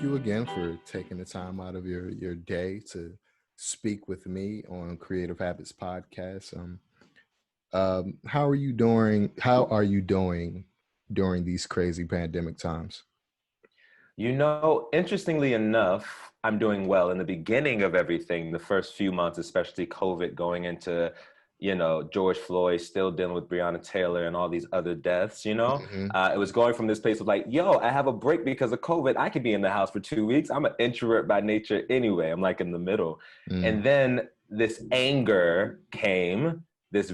thank you again for taking the time out of your day to speak with me on Creative Habits Podcast. How are you doing during these crazy pandemic times? Interestingly enough, I'm doing well. In the beginning of everything, the first few months, especially COVID going into, George Floyd, still dealing with Breonna Taylor and all these other deaths, Hmm. it was going from this place of like, yo, I have a break because of COVID. I could be in the house for 2 weeks. I'm an introvert by nature anyway. I'm like in the middle. Mm. And then this anger came, this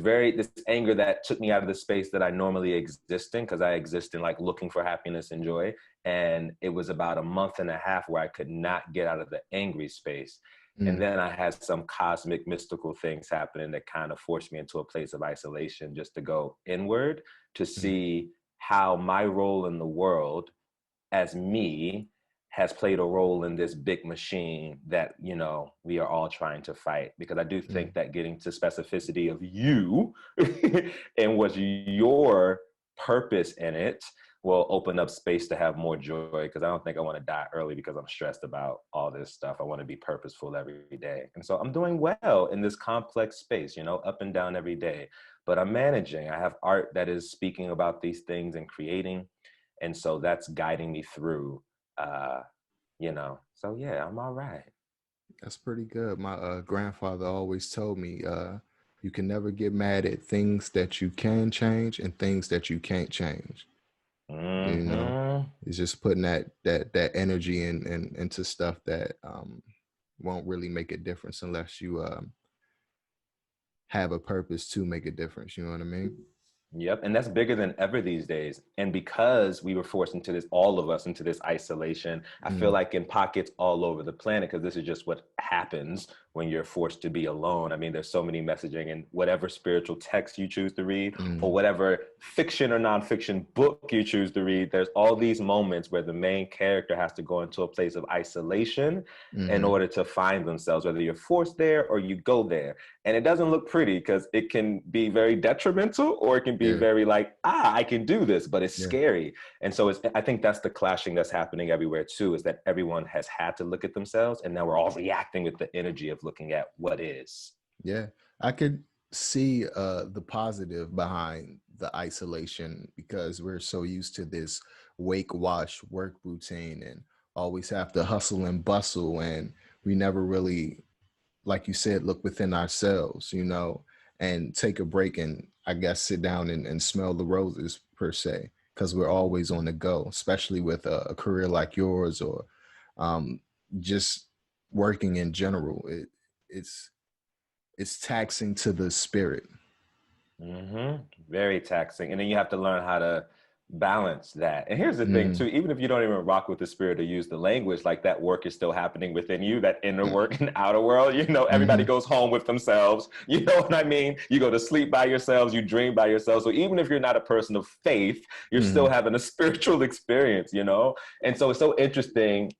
anger that took me out of the space that I normally exist in, because I exist in like looking for happiness and joy. And it was about a month and a half where I could not get out of the angry space. And Mm. then I had some cosmic mystical things happening that kind of forced me into a place of isolation, just to go inward to Mm. see how my role in the world as me has played a role in this big machine that, we are all trying to fight. Because I do think Mm. that getting to specificity of you and what's your purpose in it will open up space to have more joy. Because I don't think I want to die early because I'm stressed about all this stuff. I want to be purposeful every day. And so I'm doing well in this complex space, up and down every day. But I'm managing. I have art that is speaking about these things and creating. And so that's guiding me through, So yeah, I'm all right. That's pretty good. My grandfather always told me, you can never get mad at things that you can change and things that you can't change. You know, Mm-hmm. it's just putting that energy into stuff that won't really make a difference unless you have a purpose to make a difference. You know what I mean? Yep. And that's bigger than ever these days. And because we were forced into this, all of us into this isolation, I feel Mm. like in pockets all over the planet, because this is just what happens when you're forced to be alone. I mean, there's so many messaging, and whatever spiritual text you choose to read, or Mm. whatever fiction or nonfiction book you choose to read, there's all these moments where the main character has to go into a place of isolation in Mm-hmm. order to find themselves, whether you're forced there or you go there. And it doesn't look pretty, because it can be very detrimental, or it can be Yeah. very like, I can do this, but it's Yeah. scary. And so I think that's the clashing that's happening everywhere too, is that everyone has had to look at themselves, and now we're all reacting with the energy of looking at what is. Yeah. I could see the positive behind the isolation because we're so used to this wake wash work routine and always have to hustle and bustle, and we never really, like you said, look within ourselves, and take a break and I guess sit down and smell the roses per se, because we're always on the go, especially with a career like yours or um, just working in general. It's it's taxing to the spirit. Mm-hmm. Very taxing. And then you have to learn how to balance that. And here's the thing Mm. too, even if you don't even rock with the spirit or use the language, like that work is still happening within you, that inner Mm. work and outer world. Everybody Mm-hmm. goes home with themselves. You know what I mean? You go to sleep by yourselves, you dream by yourselves. So even if you're not a person of faith, you're still Mm. having a spiritual experience. And so it's so interesting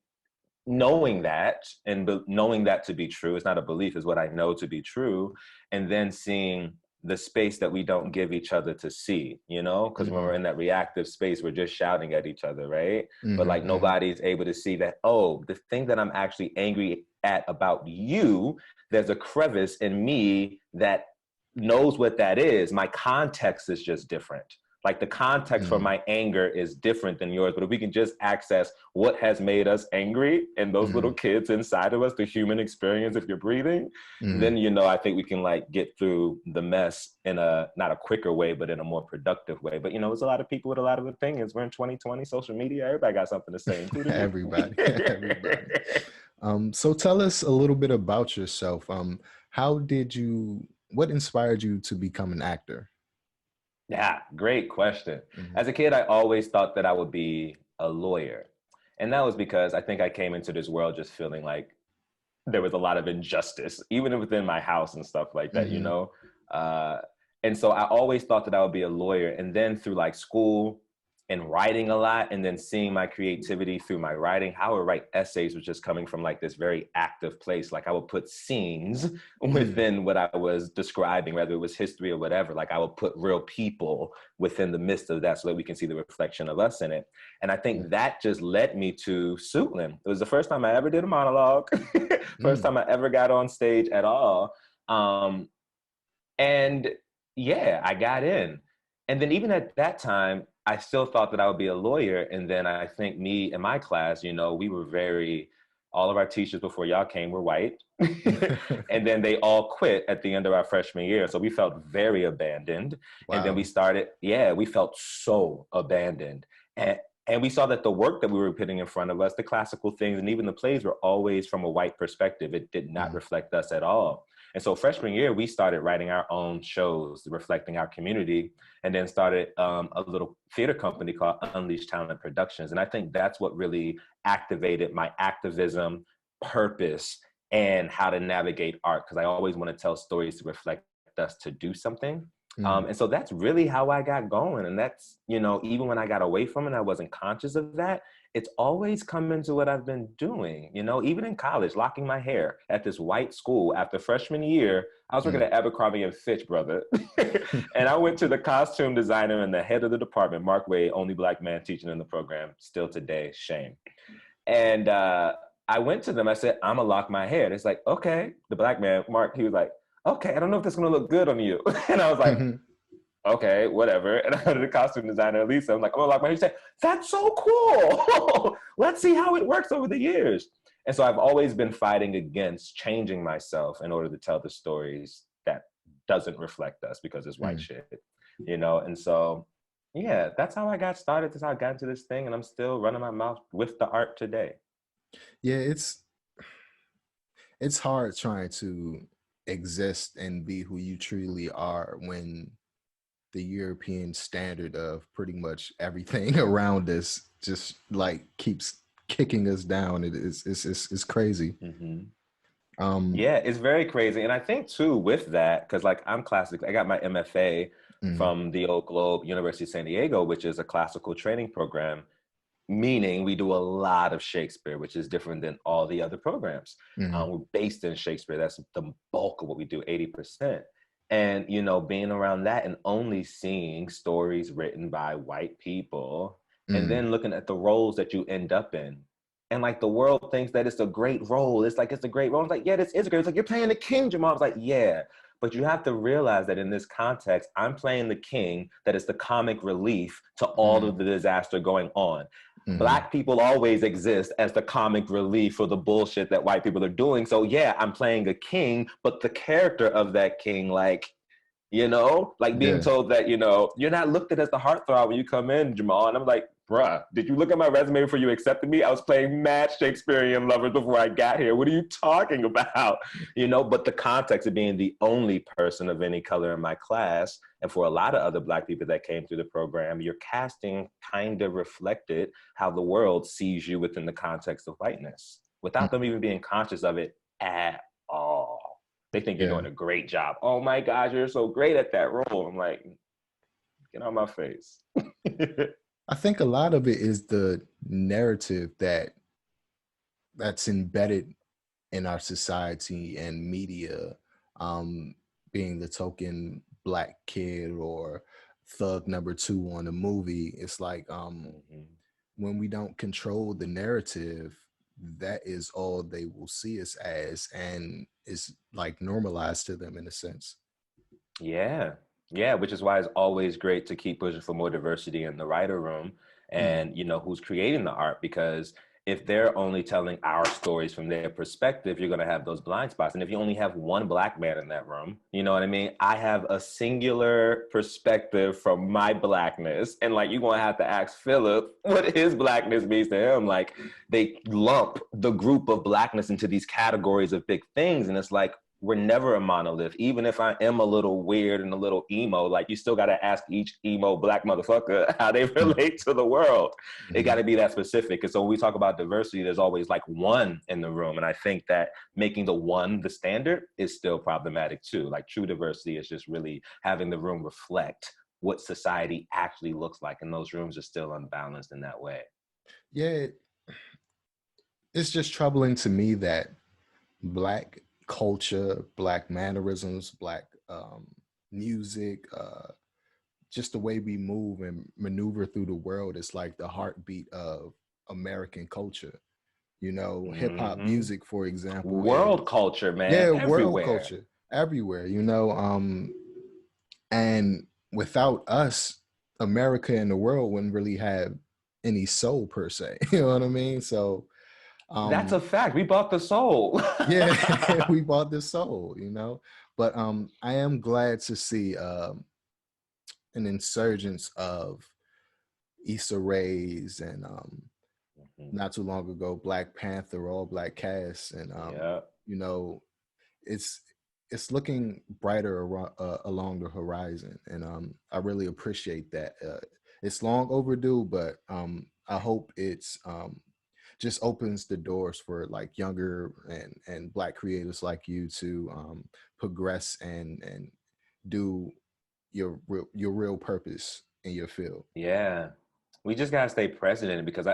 knowing that, and knowing that to be true. It's not a belief, is what I know to be true. And then seeing the space that we don't give each other to see, because when Mm. we're in that reactive space, we're just shouting at each other, right? But like Mm-hmm. nobody's able to see that, oh, the thing that I'm actually angry at about you, there's a crevice in me that knows what that is. My context is just different. Like the context for Mm. my anger is different than yours. But if we can just access what has made us angry and those little Mm. kids inside of us, the human experience, if you're breathing, Mm. then, I think we can like get through the mess in a, not a quicker way, but in a more productive way. But, there's a lot of people with a lot of opinions. We're in 2020, social media, everybody got something to say, including you. Everybody, everybody. So tell us a little bit about yourself. What inspired you to become an actor? Yeah, great question. Mm-hmm. As a kid, I always thought that I would be a lawyer. And that was because I think I came into this world just feeling like there was a lot of injustice, even within my house and stuff like that, you Mm-hmm. know? Uh, and so I always thought that I would be a lawyer. And then through like school, and writing a lot, and then seeing my creativity through my writing. How I would write essays was just coming from like this very active place. Like I would put scenes within what I was describing, whether it was history or whatever. Like I would put real people within the midst of that so that we can see the reflection of us in it. And I think that just led me to Suitland. It was the first time I ever did a monologue, first time I ever got on stage at all. And yeah, I got in. And then even at that time, I still thought that I would be a lawyer. And then I think me and my class, you know, we were all of our teachers before y'all came were white. And then they all quit at the end of our freshman year. So we felt very abandoned. Wow. And then we felt so abandoned. And we saw that the work that we were putting in front of us, the classical things, and even the plays were always from a white perspective. It did not reflect us at all. And so freshman year, we started writing our own shows, reflecting our community, and then started a little theater company called Unleashed Talent Productions. And I think that's what really activated my activism, purpose, and how to navigate art, because I always want to tell stories to reflect us to do something. And so that's really how I got going. And that's, you know, even when I got away from it, I wasn't conscious of that. It's always come into what I've been doing, you know, even in college, locking my hair at this white school after freshman year. I was working at Abercrombie and Fitch, brother. And I went to the costume designer and the head of the department, Mark Wade, only Black man teaching in the program, still today, shame. And I went to them, I said, I'm gonna lock my hair. And it's like, okay, the Black man, Mark, he was like, okay, I don't know if that's gonna look good on you. And I was like, okay, whatever. And I heard the costume designer, Lisa, I'm like, I'm gonna lock my hair. She said, that's so cool. Let's see how it works over the years. And so I've always been fighting against changing myself in order to tell the stories that doesn't reflect us because it's white shit, you know? And so, yeah, that's how I got started. That's how I got into this thing. And I'm still running my mouth with the art today. Yeah, it's hard trying to exist and be who you truly are when the European standard of pretty much everything around us just like keeps kicking us down. It's crazy. Yeah, it's very crazy. And I think too with that, because like I'm classic, I got my MFA from the Oak Globe, University of San Diego, which is a classical training program, meaning we do a lot of Shakespeare, which is different than all the other programs. We're based in Shakespeare. That's the bulk of what we do, 80%. And, you know, being around that and only seeing stories written by white people and then looking at the roles that you end up in. And like the world thinks that it's a great role. It's like, it's a great role. It's like, yeah, this is great. It's like, you're playing the king, Jamal. I was like, yeah. But you have to realize that in this context, I'm playing the king that is the comic relief to all of the disaster going on. Black people always exist as the comic relief for the bullshit that white people are doing. So yeah, I'm playing a king, but the character of that king, like, you know, like being told that, you know, you're not looked at as the heartthrob when you come in, Jamal. And I'm like, bruh, did you look at my resume before you accepted me? I was playing mad Shakespearean lovers before I got here. What are you talking about? You know, but the context of being the only person of any color in my class, and for a lot of other Black people that came through the program, your casting kind of reflected how the world sees you within the context of whiteness, without them even being conscious of it at all. They think you're doing a great job. Oh my gosh, you're so great at that role. I'm like, get on my face. I think a lot of it is the narrative that's embedded in our society and media, being the token Black kid or thug number 2 on a movie. It's like when we don't control the narrative, that is all they will see us as, and it's like normalized to them in a sense. Yeah. Yeah, which is why it's always great to keep pushing for more diversity in the writer room and, you know, who's creating the art, because if they're only telling our stories from their perspective, you're going to have those blind spots. And if you only have one Black man in that room, you know what I mean? I have a singular perspective from my Blackness. And like, you're going to have to ask Philip what his Blackness means to him. Like, they lump the group of Blackness into these categories of big things. And it's like, we're never a monolith. Even if I am a little weird and a little emo, like, you still got to ask each emo Black motherfucker how they relate to the world. It got to be that specific. And so when we talk about diversity, there's always like one in the room. And I think that making the one the standard is still problematic too. Like, true diversity is just really having the room reflect what society actually looks like. And those rooms are still unbalanced in that way. Yeah, it's just troubling to me that Black culture, Black mannerisms, Black music, just the way we move and maneuver through the world is like the heartbeat of American culture. You know, hip hop Hmm. music, for example, World is, culture, man, yeah, world everywhere. culture everywhere, you know. And without us, America and the world wouldn't really have any soul per se. You know what I mean? So That's a um fact. We bought the soul. yeah, we bought this soul, you know. But I am glad to see an insurgence of Issa Rae's and Mhm. not too long ago Black Panther, all black cast, and Yeah. you know, it's it's looking brighter along the horizon, and I really appreciate that. It's long overdue, but I hope it's just opens the doors for like younger and Black creators like you to progress and do your real purpose in your field. Yeah. We just gotta stay present in it because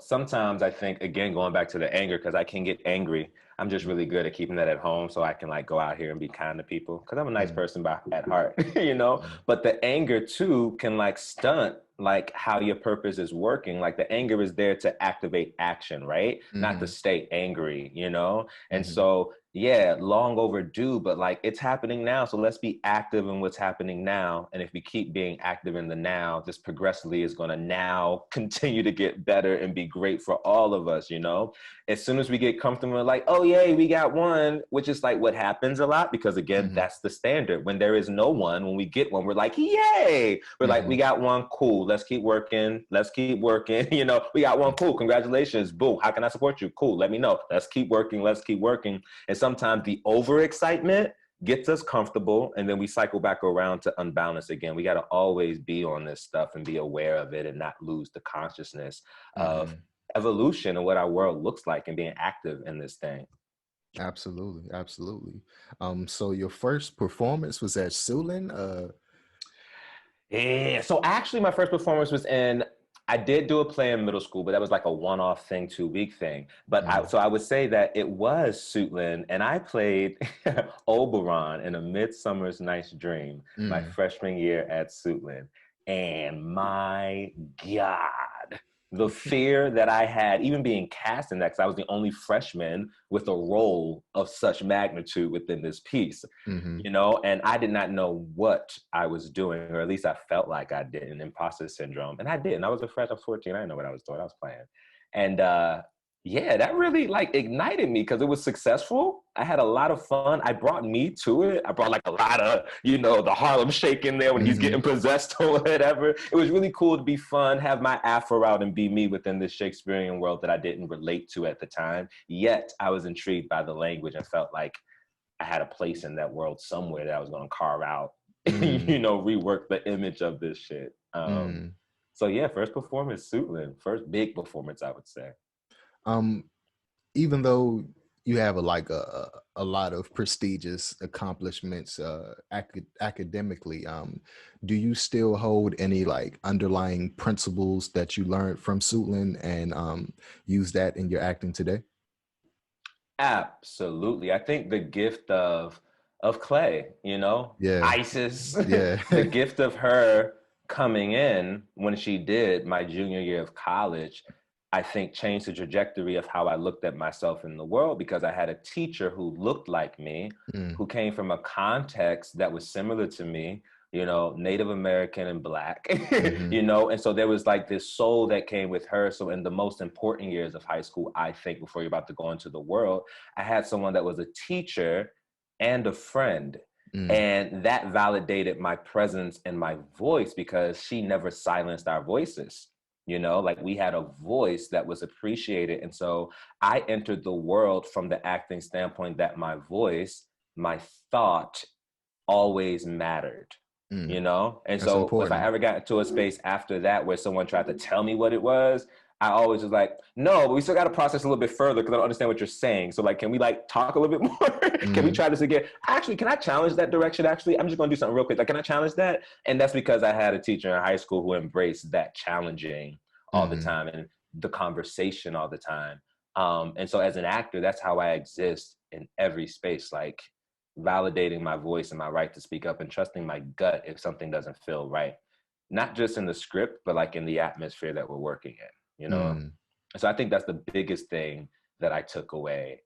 sometimes I think again going back to the anger because I can get angry. I'm just really good at keeping that at home so I can like go out here and be kind to people because I'm a nice Mm, person at heart, you know. mm, But the anger too can like stunt like how your purpose is working. Like the anger is there to activate action, right? Not to mhm, stay angry, you know. And mhm, so yeah, long overdue, but like it's happening now. So let's be active in what's happening now. And if we keep being active in the now, this progressively is going to now continue to get better and be great for all of us, you know? As soon as we get comfortable, like, oh, yay, we got one, which is like what happens a lot because, again, mhm, that's the standard. When there is no one, when we get one, we're like, yay. We're like, we mhm, got one, cool. Let's keep working. Let's keep working. You know, we got one, cool. Congratulations. Boo. How can I support you? Cool. Let me know. Let's keep working. Let's keep working. And sometimes the overexcitement gets us comfortable and then we cycle back around to unbalance again. We got to always be on this stuff and be aware of it and not lose the consciousness of mhm. evolution and what our world looks like and being active in this thing. Absolutely, absolutely. So your first performance was at Suitland. Yeah. So actually, my first performance was I did do a play in middle school, but that was like a one-off thing, 2 week thing. Mm, So I would say that it was Suitland, and I played Oberon in A Midsummer's Night's Dream my mm, freshman year at Suitland. And my God, the fear that I had, even being cast in that, because I was the only freshman with a role of such magnitude within this piece, mhm, you know, and I did not know what I was doing, or at least I felt like I did, an imposter syndrome. And I didn't. I was a fresh, I was 14. I didn't know what I was doing. I was playing. And yeah, that really like ignited me because it was successful. I had a lot of fun. I brought me to it. I brought like a lot of, the Harlem Shake in there when he's mhm, getting possessed or whatever. It was really cool to be fun, have my afro out and be me within this Shakespearean world that I didn't relate to at the time. Yet I was intrigued by the language and felt like I had a place in that world somewhere that I was going to carve out, mm, rework the image of this shit. mm. So yeah, first performance, Suitland, first big performance, I would say. Um, Even though you have a lot of prestigious accomplishments academically, do you still hold any like underlying principles that you learned from Suitland and use that in your acting today? Absolutely. I think the gift of Clay, Yeah, Isis, yeah. the gift of her coming in when she did my junior year of college, I think changed the trajectory of how I looked at myself in the world because I had a teacher who looked like me, Mm, who came from a context that was similar to me, Native American and Black, mhm, and so there was like this soul that came with her. So in the most important years of high school, I think before you're about to go into the world, I had someone that was a teacher and a friend. mm, And that validated my presence and my voice because she never silenced our voices. Like we had a voice that was appreciated. And so I entered the world from the acting standpoint that my voice, my thought always mattered, mm. And That's so if I important. ever got into a space after that where someone tried to tell me what it was, I always was like, no, but we still got to process a little bit further because I don't understand what you're saying. So like, can we like talk a little bit more? Can we Mm-hmm. try this again? Actually, can I challenge that direction? Actually, I'm just going to do something real quick. Like, can I challenge that? And that's because I had a teacher in high school who embraced that challenging all the Mm-hmm. time and the conversation all the time. And so as an actor, that's how I exist in every space, like validating my voice and my right to speak up and trusting my gut if something doesn't feel right. Not just in the script, but like in the atmosphere that we're working in, you know? Mm. So I think that's the biggest thing that I took away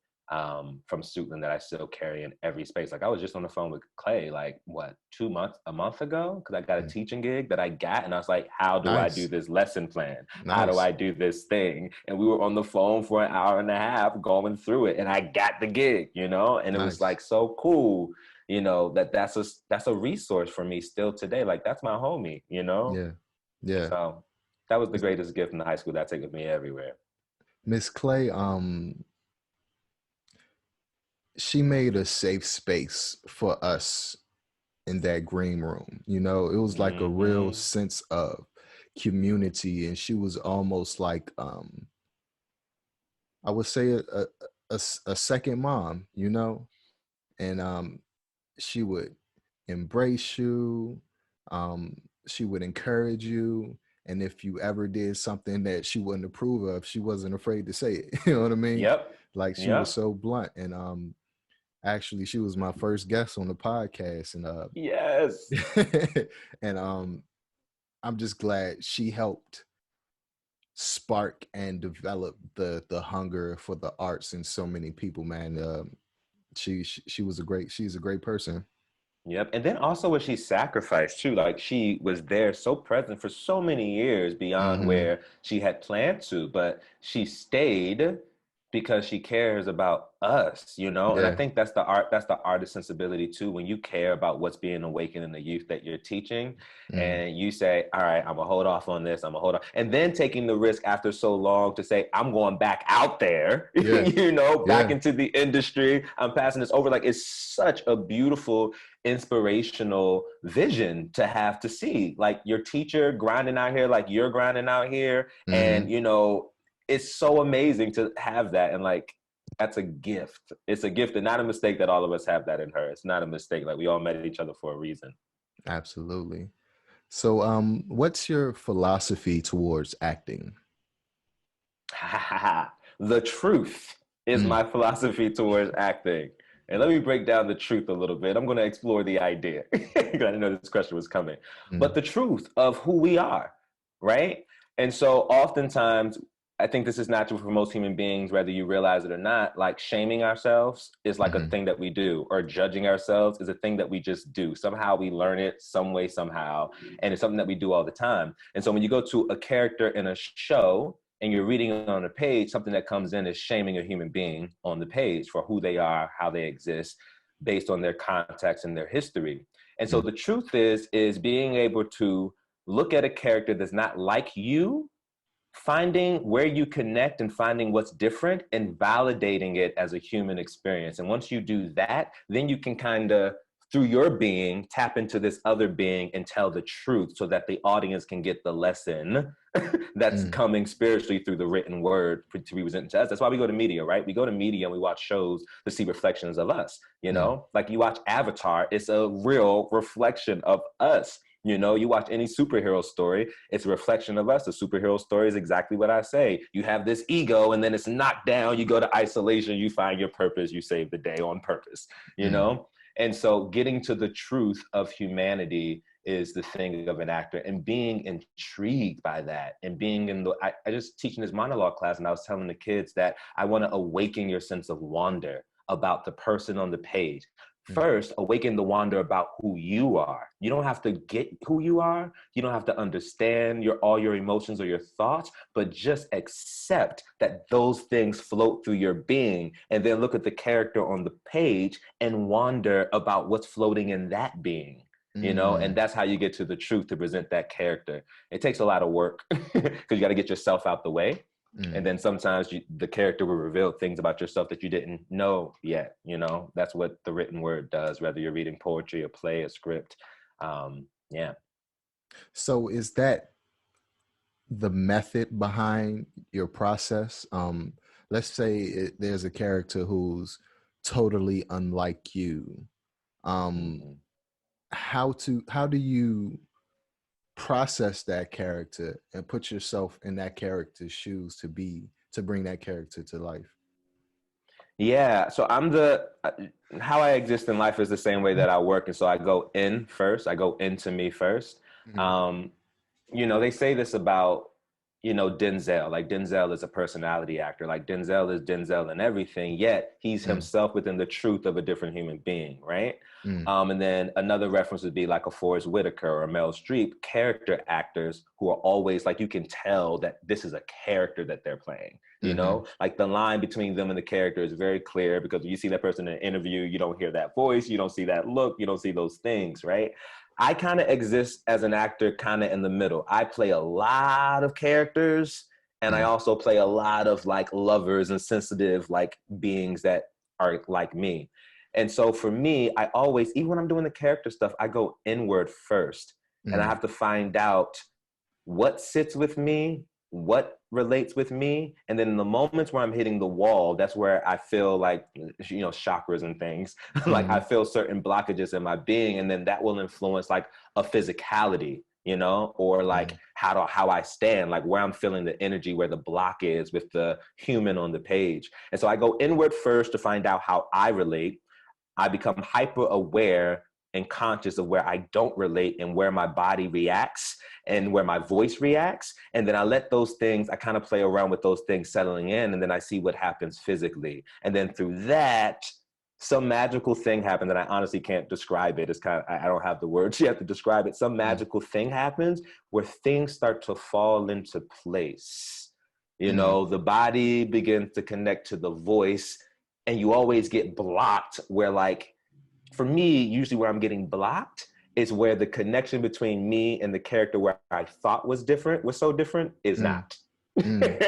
from Suitland that I still carry in every space. Like I was just on the phone with Clay, like what, a month ago? Because I got a Mm. teaching gig that I got, and I was like, how do I do Nice. this lesson plan? How do Nice. I do this thing? And we were on the phone for an hour and a half going through it, and I got the gig, you know? And it was Nice. like so cool, you know, that's a resource for me still today. Like that's my homie, you know? Yeah. Yeah. So that was the greatest gift in high school that I take with me everywhere. Miss Clay, she made a safe space for us in that green room. You know, it was like a real Mm-hmm. sense of community, and she was almost like I would say a second mom, you know, and she would embrace you, um, she would encourage you, and if you ever did something that she wouldn't approve of, she wasn't afraid to say it. You know what I mean? Yep. Like she was Yep. so blunt, and actually she was my first guest on the podcast, and Yes. and I'm just glad she helped spark and develop the hunger for the arts in so many people, man. She was she's a great person. Yep. And then also what she sacrificed too. Like she was there so present for so many years beyond Hmm. where she had planned to, but she stayed because she cares about us, you know? And I Yeah. think that's the artist sensibility too. When you care about what's being awakened in the youth that you're teaching, Mm. and you say, all right, I'm gonna hold off on this, I'm gonna hold on. And then taking the risk after so long to say, I'm going back out there, Yeah. you know, back Yeah. into the industry. I'm passing this over. Like it's such a beautiful inspirational vision to have to see like your teacher grinding out here like you're grinding out here, and Hmm. you know it's so amazing to have that. And like that's a gift. It's a gift and not a mistake that all of us have that in her. It's not a mistake. Like we all met each other for a reason. Absolutely. So what's your philosophy towards acting? The truth is Mm. my philosophy towards acting. And let me break down the truth a little bit. I'm going to explore the idea. I didn't know this question was coming. But Mm. the truth of who we are, right? And so oftentimes, I think this is natural for most human beings, whether you realize it or not. Like shaming ourselves is like a Hmm. thing that we do, or judging ourselves is a thing that we just do. Somehow we learn it some way, somehow. And it's something that we do all the time. And so when you go to a character in a show, and you're reading on a page, something that comes in is shaming a human being on the page for who they are, how they exist, based on their context and their history. And so Mm. the truth is being able to look at a character that's not like you, finding where you connect and finding what's different and validating it as a human experience. And once you do that, then you can kind of through your being tap into this other being and tell the truth so that the audience can get the lesson that's Mm. coming spiritually through the written word to be presented to us. That's why we go to media, right? We go to media and we watch shows to see reflections of us, you Mm. know? Like you watch Avatar, it's a real reflection of us. You know, you watch any superhero story, it's a reflection of us. The superhero story is exactly what I say. You have this ego and then it's knocked down, you go to isolation, you find your purpose, you save the day on purpose, you Mm. know? And so getting to the truth of humanity is the thing of an actor, and being intrigued by that and being in the, I just teaching this monologue class and I was telling the kids that I want to awaken your sense of wonder about the person on the page. Mm. First, awaken the wonder about who you are. You don't have to get who you are. You don't have to understand all your emotions or your thoughts, but just accept that those things float through your being, and then look at the character on the page and wonder about what's floating in that being. You know, and Mm. that's how you get to the truth to present that character. It takes a lot of work because you got to get yourself out the way, and Mm. then sometimes the character will reveal things about yourself that you didn't know yet. You know, that's what the written word does, whether you're reading poetry, a play, a script. Yeah. So is that the method behind your process. Let's say there's a character who's totally unlike you. Um, Mhm. how do you process that character and put yourself in that character's shoes to bring that character to life? Yeah, so how I exist in life is the same way that I work, and so I go in first. I go into me first. Mhm. Um, they say this about, Denzel. Like Denzel is a personality actor. Like Denzel is Denzel and everything, yet he's Mm, himself within the truth of a different human being, right? mm, And then another reference would be like a Forrest Whitaker or Mel Streep, character actors who are always like, you can tell that this is a character that they're playing. mhm, Like the line between them and the character is very clear, because when you see that person in an interview, you don't hear that voice, you don't see that look, you don't see those things, right? I kind of exist as an actor kind of in the middle. I play a lot of characters, and I mm, also play a lot of like lovers and sensitive like beings that are like me. And so for me, I always, even when I'm doing the character stuff, I go inward first, and I mm, have to find out what sits with me, what relates with me. And then in the moments where I'm hitting the wall, that's where I feel like, chakras and things, like I mhm, feel certain blockages in my being. And then that will influence like a physicality, or like mm, how I stand, like where I'm feeling the energy, where the block is with the human on the page. And so I go inward first to find out how I relate. I become hyper aware and conscious of where I don't relate and where my body reacts and where my voice reacts. And then I let those things, I kind of play around with those things settling in, and then I see what happens physically. And then through that, some magical thing happened that I honestly can't describe it. It's kind of, I don't have the words yet to describe it. Some mm, magical thing happens where things start to fall into place. mm, The body begins to connect to the voice, and you always get blocked where, like, for me, usually where I'm getting blocked is where the connection between me and the character where I thought was so different is mm, not. mm,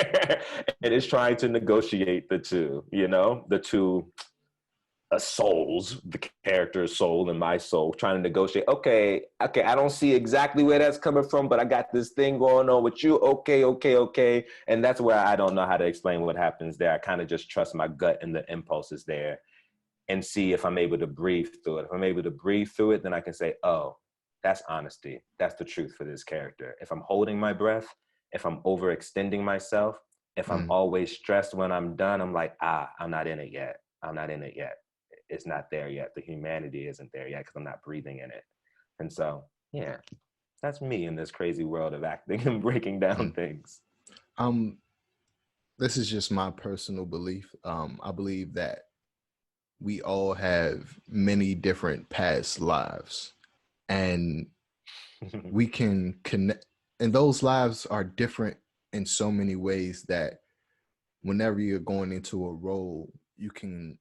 It is trying to negotiate the two souls, the character's soul and my soul, trying to negotiate. Okay, I don't see exactly where that's coming from, but I got this thing going on with you. Okay. And that's where I don't know how to explain what happens there. I kind of just trust my gut and the impulses there, and see if I'm able to breathe through it. If I'm able to breathe through it, then I can say, oh, that's honesty. That's the truth for this character. If I'm holding my breath, if I'm overextending myself, if I'm mm. always stressed when I'm done, I'm like, I'm not in it yet. I'm not in it yet. It's not there yet. The humanity isn't there yet because I'm not breathing in it. And so, yeah, that's me in this crazy world of acting and breaking down Mm. things. Um, this is just my personal belief. I believe that we all have many different past lives, and we can connect, and those lives are different in so many ways that whenever you're going into a role, you can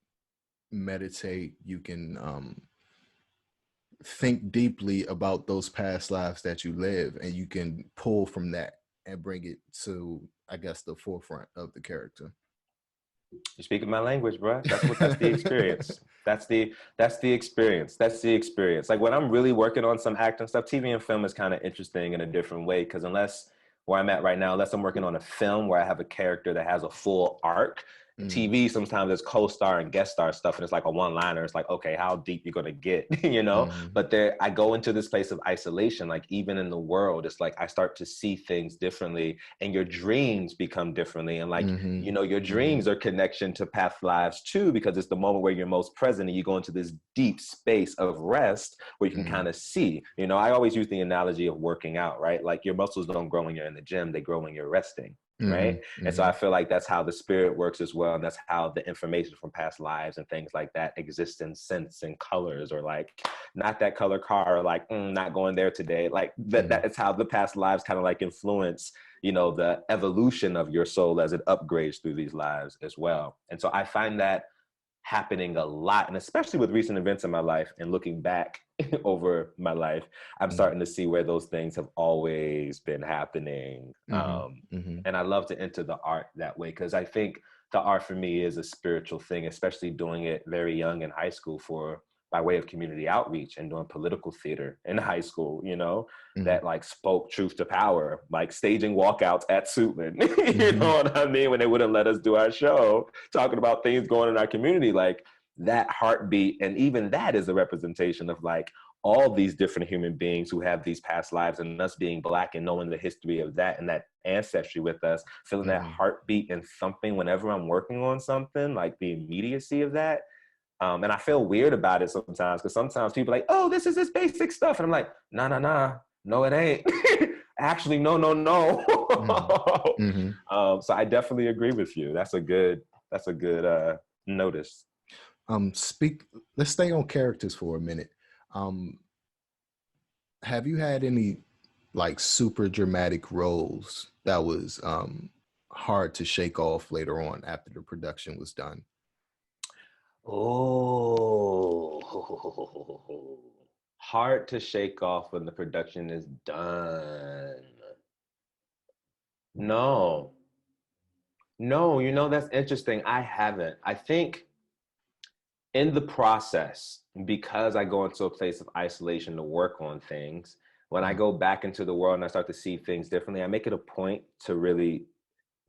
meditate, you can think deeply about those past lives that you live, and you can pull from that and bring it to, I guess, the forefront of the character. You're speaking my language, bro. That's the experience. That's the experience. That's the experience. Like when I'm really working on some acting stuff, TV and film is kind of interesting in a different way, because unless where I'm at right now, unless I'm working on a film where I have a character that has a full arc, Mm, TV sometimes there's co-star and guest star stuff, and it's like a one-liner. It's like, okay, how deep you gonna get, mm, But there, I go into this place of isolation. Like even in the world, it's like I start to see things differently, and your dreams become differently, and like mm, your mm, dreams are connection to past lives too, because it's the moment where you're most present, and you go into this deep space of rest where you can mm, kind of see. I always use the analogy of working out, right? Like your muscles don't grow when you're in the gym, they grow when you're resting, right? mm, And so I mm, feel like that's how the spirit works as well, and that's how the information from past lives and things like that exists in scents and colors, or like not that color car, or like not going there today, like that mm, is how the past lives kind of like influence the evolution of your soul as it upgrades through these lives as well. And so I find that happening a lot, and especially with recent events in my life and looking back over my life, I'm mm, starting to see where those things have always been happening. mm, mm, And I love to enter the art that way, because I think the art for me is a spiritual thing, especially doing it very young in high school for by way of community outreach and doing political theater in high school, you know, Mm-hmm. that like spoke truth to power, like staging walkouts at Suitland, you Mm-hmm. know what I mean? When they wouldn't let us do our show, talking about things going in our community, like that heartbeat. And even that is a representation of like all these different human beings who have these past lives, and us being Black and knowing the history of that and that ancestry with us, feeling that heartbeat and thumping whenever I'm working on something, like the immediacy of that. And I feel weird about it sometimes, because sometimes people are like, oh, this is this basic stuff. And I'm like, nah, no, it ain't. Actually, no. Mm-hmm. So I definitely agree with you. That's a good notice. Let's stay on characters for a minute. Have you had any like super dramatic roles that was hard to shake off later on after the production was done? Oh, hard to shake off when the production is done. No, you know, that's interesting. I haven't. I think in the process, because I go into a place of isolation to work on things, when I go back into the world and I start to see things differently, I make it a point to really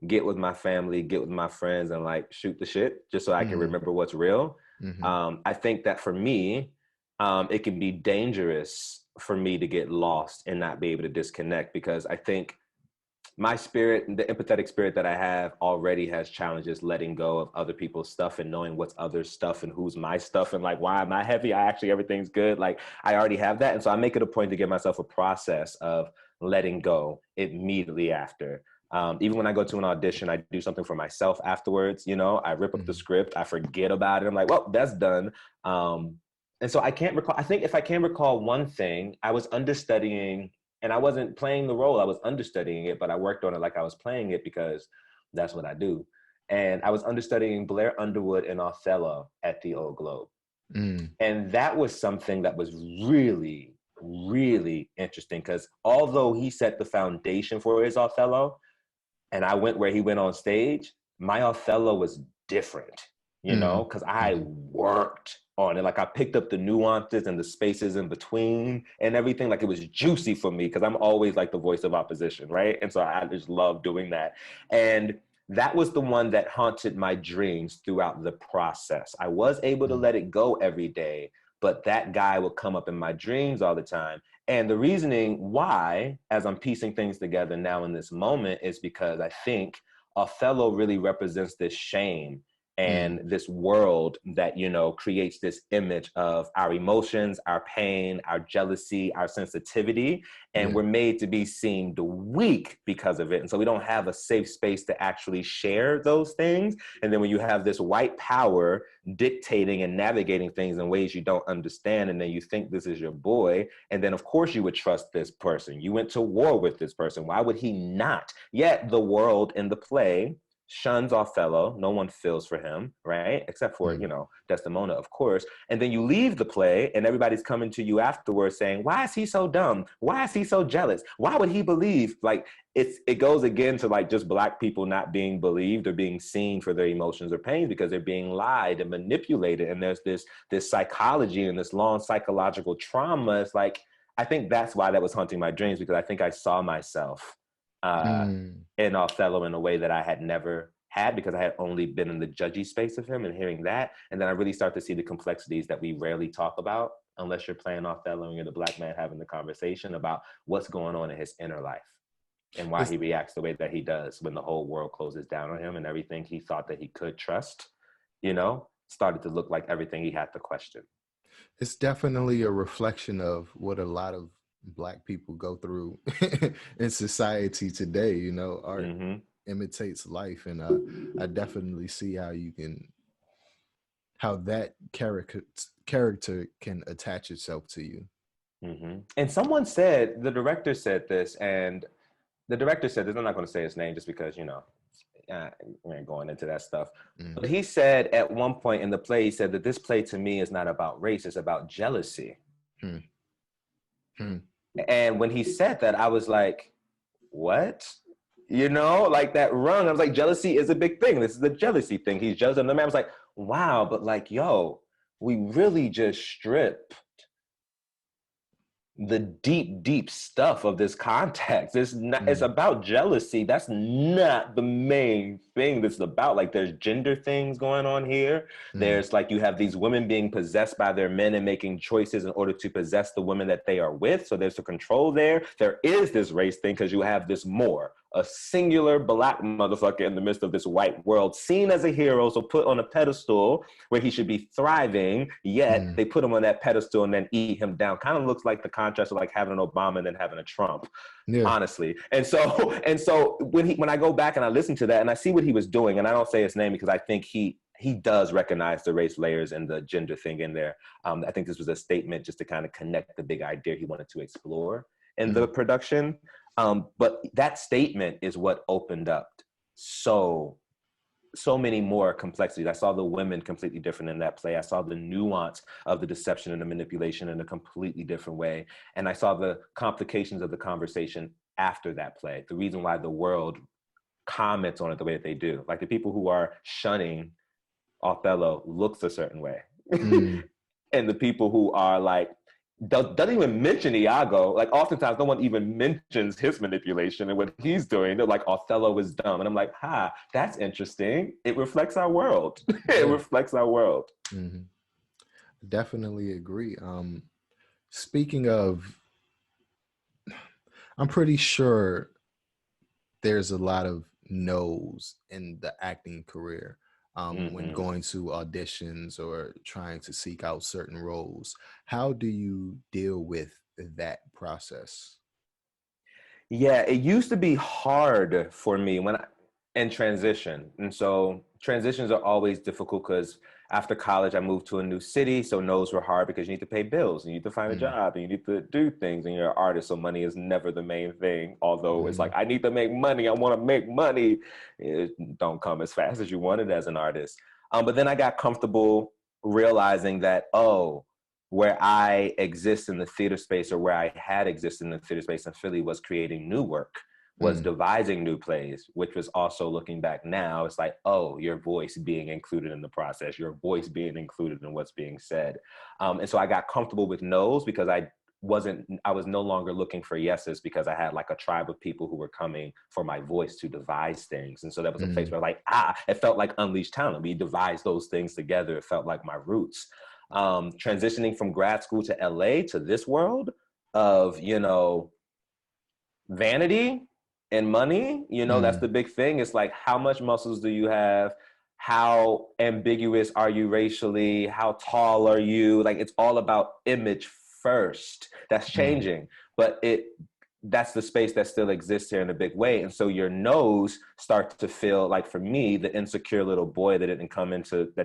get with my family, get with my friends, and like shoot the shit just so I can remember what's real. I think that for me, it can be dangerous for me to get lost and not be able to disconnect, because I think my spirit, the empathetic spirit that I have, already has challenges letting go of other people's stuff and knowing what's other stuff and who's my stuff and like, why am I heavy? Everything's good. Like I already have that. And so I make it a point to give myself a process of letting go immediately after. Even when I go to an audition, I do something for myself afterwards. You know, I rip up the script, I forget about it. I'm like, well, that's done. And so I can't recall. I think if I can recall one thing, I was understudying, and I wasn't playing the role, I was understudying it, but I worked on it like I was playing it because that's what I do. And I was understudying Blair Underwood in Othello at the Old Globe. And that was something that was really, really interesting, because although he set the foundation for his Othello, and I went where he went on stage, my Othello was different, you know, because I worked on it. Like I picked up the nuances and the spaces in between and everything. Like it was juicy for me, because I'm always like the voice of opposition, right? And so I just love doing that. And that was the one that haunted my dreams throughout the process. I was able to let it go every day, but that guy would come up in my dreams all the time. And the reasoning why, as I'm piecing things together now in this moment, is because I think Othello really represents this shame and this world that, you know, creates this image of our emotions, our pain, our jealousy, our sensitivity, and we're made to be seen weak because of it. And so we don't have a safe space to actually share those things. And then when you have this white power dictating and navigating things in ways you don't understand, and then you think this is your boy, and then of course you would trust this person. You went to war with this person. Why would he not? Yet the world in the play shuns Othello. No one feels for him, right? Except for, you know, Desdemona, of course. And then you leave the play and everybody's coming to you afterwards saying, why is he so dumb? Why is he so jealous? Why would he believe? Like it goes again to like just Black people not being believed or being seen for their emotions or pain, because they're being lied and manipulated. And there's this psychology and this long psychological trauma. It's like, I think that's why that was haunting my dreams, because I think I saw myself in Othello in a way that I had never had, because I had only been in the judgy space of him and hearing that. And then I really start to see the complexities that we rarely talk about unless you're playing Othello and you're the Black man having the conversation about what's going on in his inner life and why he reacts the way that he does when the whole world closes down on him and everything he thought that he could trust, you know, started to look like everything he had to question. It's definitely a reflection of what a lot of Black people go through in society today. You know, art imitates life, and I definitely see how that character can attach itself to you. And someone said, the director said this, I'm not going to say his name just because, you know, we ain't going into that stuff. But he said at one point in the play, he said that this play to me is not about race, it's about jealousy. And when he said that, I was like, what? You know, like that rung. I was like, jealousy is a big thing. This is a jealousy thing. He's jealous of the man. I was like, wow, but like, yo, we really just strip the deep, deep stuff of this context. It's not, it's about jealousy. That's not the main thing that's about. Like, there's gender things going on here. There's like, you have these women being possessed by their men and making choices in order to possess the women that they are with. So there's a control there. There is this race thing because you have this a singular black motherfucker in the midst of this white world, seen as a hero, so put on a pedestal where he should be thriving, yet they put him on that pedestal and then eat him down. Kind of looks like the contrast of like having an Obama and then having a Trump, honestly. And so when I go back and I listen to that and I see what he was doing, and I don't say his name because I think he does recognize the race layers and the gender thing in there. I think this was a statement just to kind of connect the big idea he wanted to explore in the production. But that statement is what opened up so many more complexities. I saw the women completely different in that play. I saw the nuance of the deception and the manipulation in a completely different way. And I saw the complications of the conversation after that play. The reason why the world comments on it the way that they do. Like, the people who are shunning Othello looks a certain way. And the people who are like, doesn't even mention Iago. Like, oftentimes no one even mentions his manipulation and what he's doing. They're like, Othello is dumb. And I'm like, that's interesting. It reflects our world. It reflects our world. Definitely agree. Speaking of, I'm pretty sure there's a lot of no's in the acting career. When going to auditions or trying to seek out certain roles. How do you deal with that process? Yeah, it used to be hard for me in transition. And so transitions are always difficult because after college, I moved to a new city. So no's were hard because you need to pay bills and you need to find a job and you need to do things, and you're an artist. So money is never the main thing. Although it's like, I need to make money. I want to make money. It don't come as fast as you wanted as an artist. But then I got comfortable realizing that, where I exist in the theater space, or where I had existed in the theater space in Philly, was creating new work, was devising new plays, which was also, looking back now, it's like, your voice being included in the process, your voice being included in what's being said. And so I got comfortable with no's because I was no longer looking for yeses, because I had like a tribe of people who were coming for my voice to devise things. And so that was a place where like, it felt like unleashed talent. We devised those things together. It felt like my roots. Transitioning from grad school to LA to this world of, vanity and money, that's the big thing. It's like, how much muscles do you have? How ambiguous are you racially? How tall are you? Like, it's all about image first. That's changing, but that's the space that still exists here in a big way. And so your no's start to feel like, for me, the insecure little boy that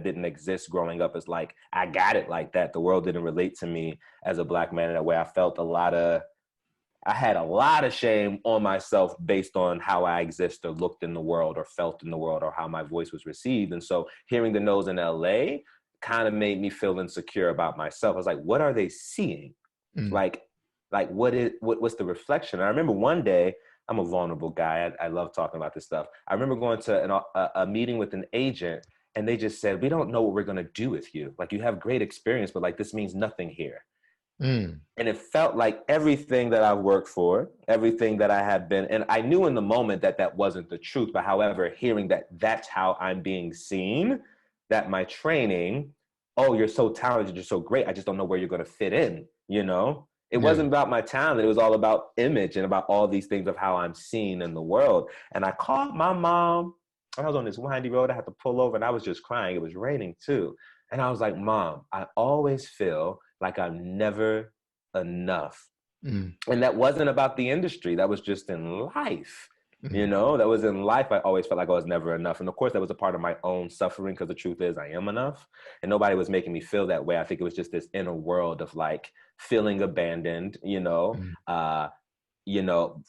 didn't exist growing up, is like, I got it like that. The world didn't relate to me as a Black man in a way. I had a lot of shame on myself based on how I exist or looked in the world or felt in the world or how my voice was received. And so hearing the no's in LA kind of made me feel insecure about myself. I was like, what are they seeing? Like what's the reflection? And I remember one day, I'm a vulnerable guy. I love talking about this stuff. I remember going to a meeting with an agent, and they just said, we don't know what we're going to do with you. Like, you have great experience, but like, this means nothing here. And it felt like everything that I've worked for, everything that I had been, and I knew in the moment that that wasn't the truth. But however, hearing that that's how I'm being seen, that my training, you're so talented, you're so great, I just don't know where you're going to fit in, It wasn't about my talent. It was all about image and about all these things of how I'm seen in the world. And I called my mom. I was on this windy road. I had to pull over, and I was just crying. It was raining too. And I was like, Mom, I always feel like I'm never enough. And that wasn't about the industry. That was just in life. That was in life. I always felt like I was never enough. And of course, that was a part of my own suffering, because the truth is I am enough. And nobody was making me feel that way. I think it was just this inner world of like feeling abandoned,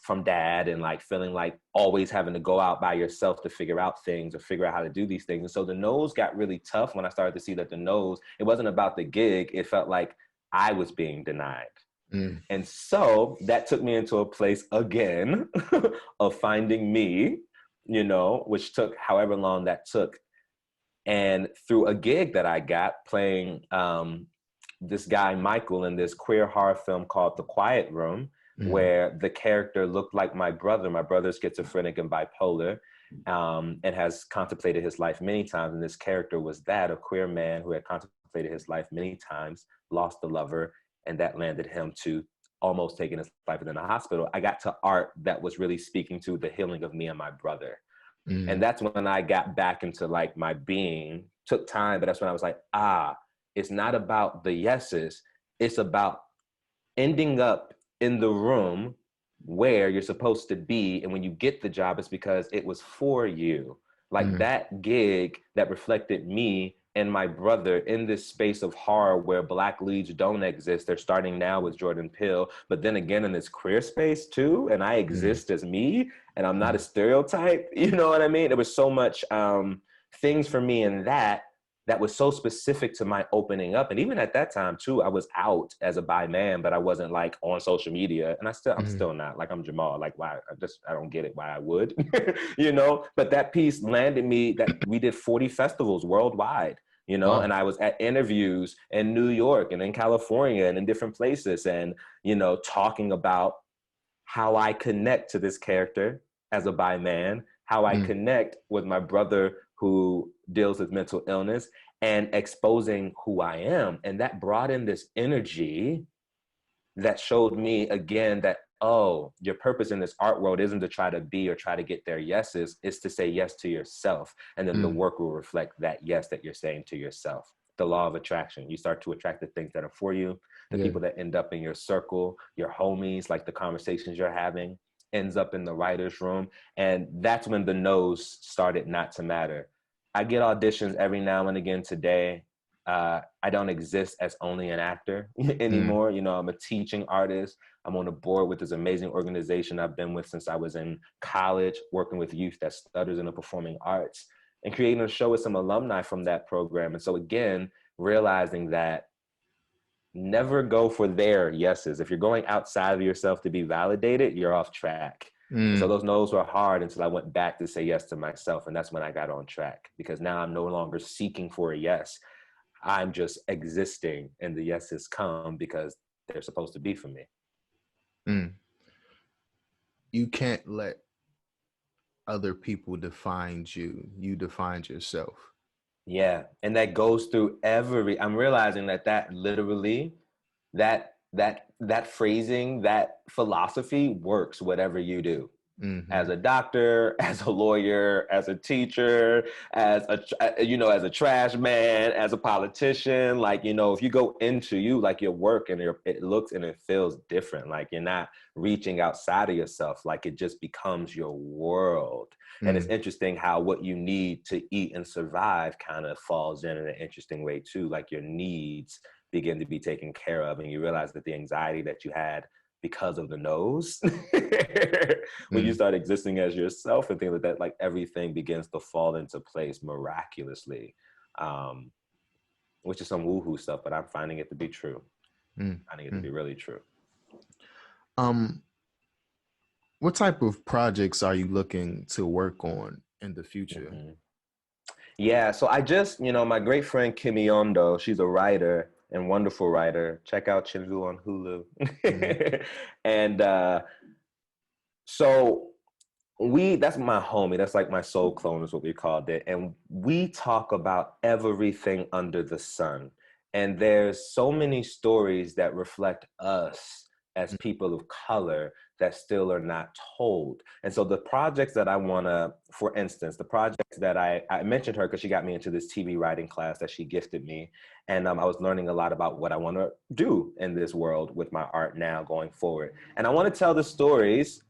from dad, and like feeling like always having to go out by yourself to figure out things or figure out how to do these things. And so the no's got really tough when I started to see that the no's, it wasn't about the gig. It felt like I was being denied. And so that took me into a place again of finding me, which took however long that took. And through a gig that I got playing this guy, Michael, in this queer horror film called The Quiet Room, where the character looked like my brother. My brother's schizophrenic and bipolar, and has contemplated his life many times. And this character was that, a queer man who had contemplated his life many times, lost a lover, and that landed him to almost taking his life within the hospital. I got to art that was really speaking to the healing of me and my brother. And that's when I got back into like my being. Took time, but that's when I was like, it's not about the yeses. It's about ending up in the room where you're supposed to be. And when you get the job, it's because it was for you. Like that gig that reflected me and my brother in this space of horror where Black leads don't exist. They're starting now with Jordan Peele, but then again in this queer space too. And I exist as me, and I'm not a stereotype. You know what I mean? There was so much things for me in that was so specific to my opening up. And even at that time too, I was out as a bi man, but I wasn't like on social media. And I'm still not. Like, I'm Jamal. Like, why? I don't get it why I would, you know? But that piece landed me that we did 40 festivals worldwide, you know? Wow. And I was at interviews in New York and in California and in different places, and, you know, talking about how I connect to this character as a bi man, how I connect with my brother who deals with mental illness, and exposing who I am. And that brought in this energy that showed me again that, oh, your purpose in this art world isn't to try to be or try to get their yeses, it's to say yes to yourself. And then the work will reflect that yes that you're saying to yourself. The law of attraction. You start to attract the things that are for you, the people that end up in your circle, your homies, like the conversations you're having, ends up in the writer's room. And that's when the no's started not to matter. I get auditions every now and again today. I don't exist as only an actor anymore. You know, I'm a teaching artist. I'm on a board with this amazing organization I've been with since I was in college, working with youth that stutters in the performing arts, and creating a show with some alumni from that program. And so again, realizing that never go for their yeses. If you're going outside of yourself to be validated, you're off track. And so those no's were hard until I went back to say yes to myself. And that's when I got on track, because now I'm no longer seeking for a yes. I'm just existing, and the yeses come because they're supposed to be for me. You can't let other people define you. You defined yourself. Yeah. And that goes through I'm realizing that literally, that phrasing, that philosophy works whatever you do. As a doctor, as a lawyer, as a teacher, as a trash man, as a politician. Like, you know, if you go into like your work and it looks and it feels different, like you're not reaching outside of yourself, like it just becomes your world. And it's interesting how what you need to eat and survive kind of falls in an interesting way too. Like your needs begin to be taken care of, and you realize that the anxiety that you had because of the no's, when you start existing as yourself and things like that, like everything begins to fall into place miraculously, which is some woohoo stuff, but I'm finding it to be true. Finding it to be really true. What type of projects are you looking to work on in the future? Yeah, so I just, my great friend Kimi Ondo, she's a writer and wonderful writer. Check out Chinzu on Hulu. And so that's my homie. That's like my soul clone is what we called it. And we talk about everything under the sun. And there's so many stories that reflect us as people of color that still are not told. And so the projects that I want to, for instance, the projects that I mentioned her because she got me into this TV writing class that she gifted me. And I was learning a lot about what I want to do in this world with my art now going forward. And I want to tell the stories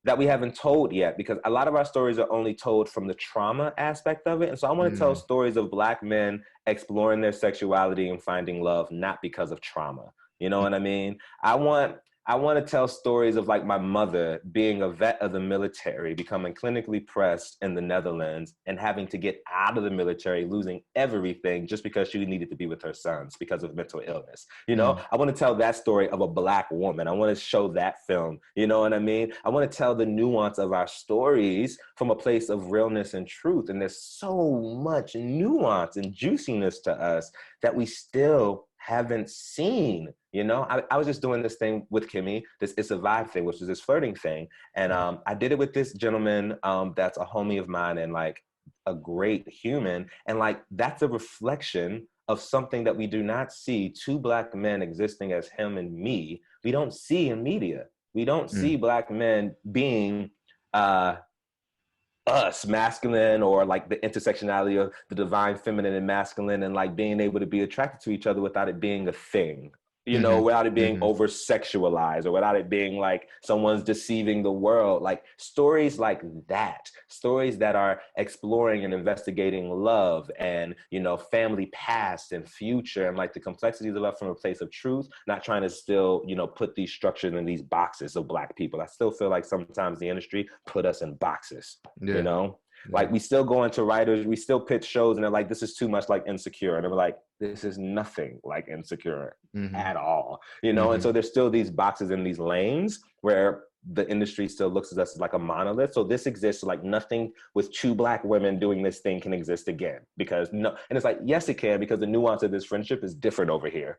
that we haven't told yet, because a lot of our stories are only told from the trauma aspect of it. And so I want to tell stories of Black men exploring their sexuality and finding love, not because of trauma. You know what I mean? I want I want to tell stories of like my mother being a vet of the military, becoming clinically pressed in the Netherlands and having to get out of the military, losing everything just because she needed to be with her sons because of mental illness. You know, I want to tell that story of a Black woman. I want to show that film. You know what I mean? I want to tell the nuance of our stories from a place of realness and truth. And there's so much nuance and juiciness to us that we still haven't seen. You know, I was just doing this thing with Kimmy, this It's a Vibe thing, which is this flirting thing. And I did it with this gentleman that's a homie of mine and like a great human. And like, that's a reflection of something that we do not see two Black men existing as him and me. We don't see in media. We don't see Black men being us, masculine, or like the intersectionality of the divine feminine and masculine, and like being able to be attracted to each other without it being a thing, you know, without it being over sexualized, or without it being like someone's deceiving the world. Like stories like that, stories that are exploring and investigating love and, you know, family past and future, and like the complexities of love from a place of truth, not trying to still, you know, put these structures in these boxes of Black people. I still feel like sometimes the industry put us in boxes, you know? Like we still go into writers, we still pitch shows and they're like, this is too much like Insecure. And they're like, this is nothing like Insecure at all, you know? And so there's still these boxes in these lanes where the industry still looks at us as like a monolith. So this exists, like nothing with two Black women doing this thing can exist again, because no, and it's like, yes, it can, because the nuance of this friendship is different over here,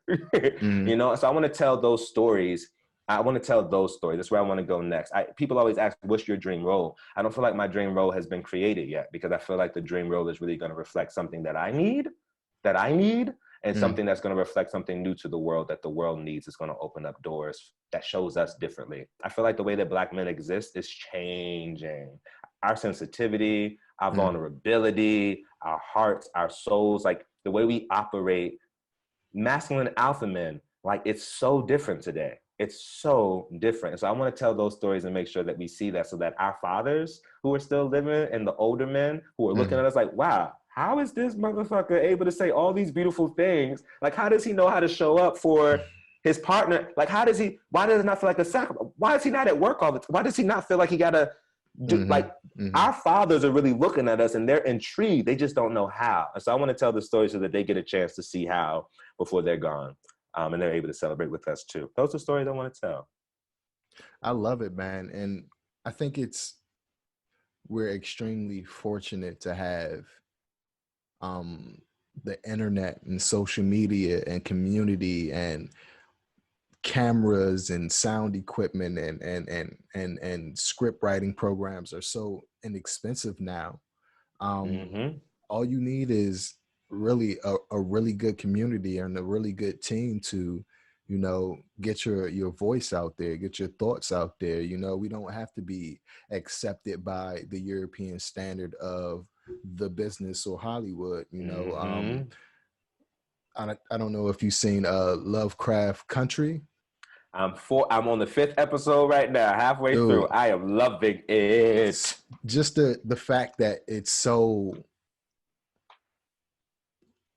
you know? So I want to tell those stories. I want to tell those stories. That's where I want to go next. People always ask, what's your dream role? I don't feel like my dream role has been created yet, because I feel like the dream role is really going to reflect something that I need, and something that's going to reflect something new to the world needs. It's going to open up doors that shows us differently. I feel like the way that Black men exist is changing. Our sensitivity, our vulnerability, our hearts, our souls, like the way we operate, masculine alpha men, like it's so different today. It's so different. So I want to tell those stories and make sure that we see that, so that our fathers who are still living and the older men who are looking at us like, wow, how is this motherfucker able to say all these beautiful things? Like, how does he know how to show up for his partner? Like, why does it not feel like a sacrifice? Why is he not at work all the time? Why does he not feel like he got to do, like, our fathers are really looking at us and they're intrigued. They just don't know how. And so I want to tell the story so that they get a chance to see how before they're gone. And they're able to celebrate with us too. Those are stories I want to tell. I love it, man. And I think we're extremely fortunate to have the internet and social media and community and cameras and sound equipment and script writing programs are so inexpensive now. All you need is really a really good community and a really good team to, you know, get your voice out there, get your thoughts out there. You know, we don't have to be accepted by the European standard of the business or Hollywood. You know, I don't know if you've seen Lovecraft Country. I'm on the 5th episode right now, halfway through. I am loving it. Just the fact that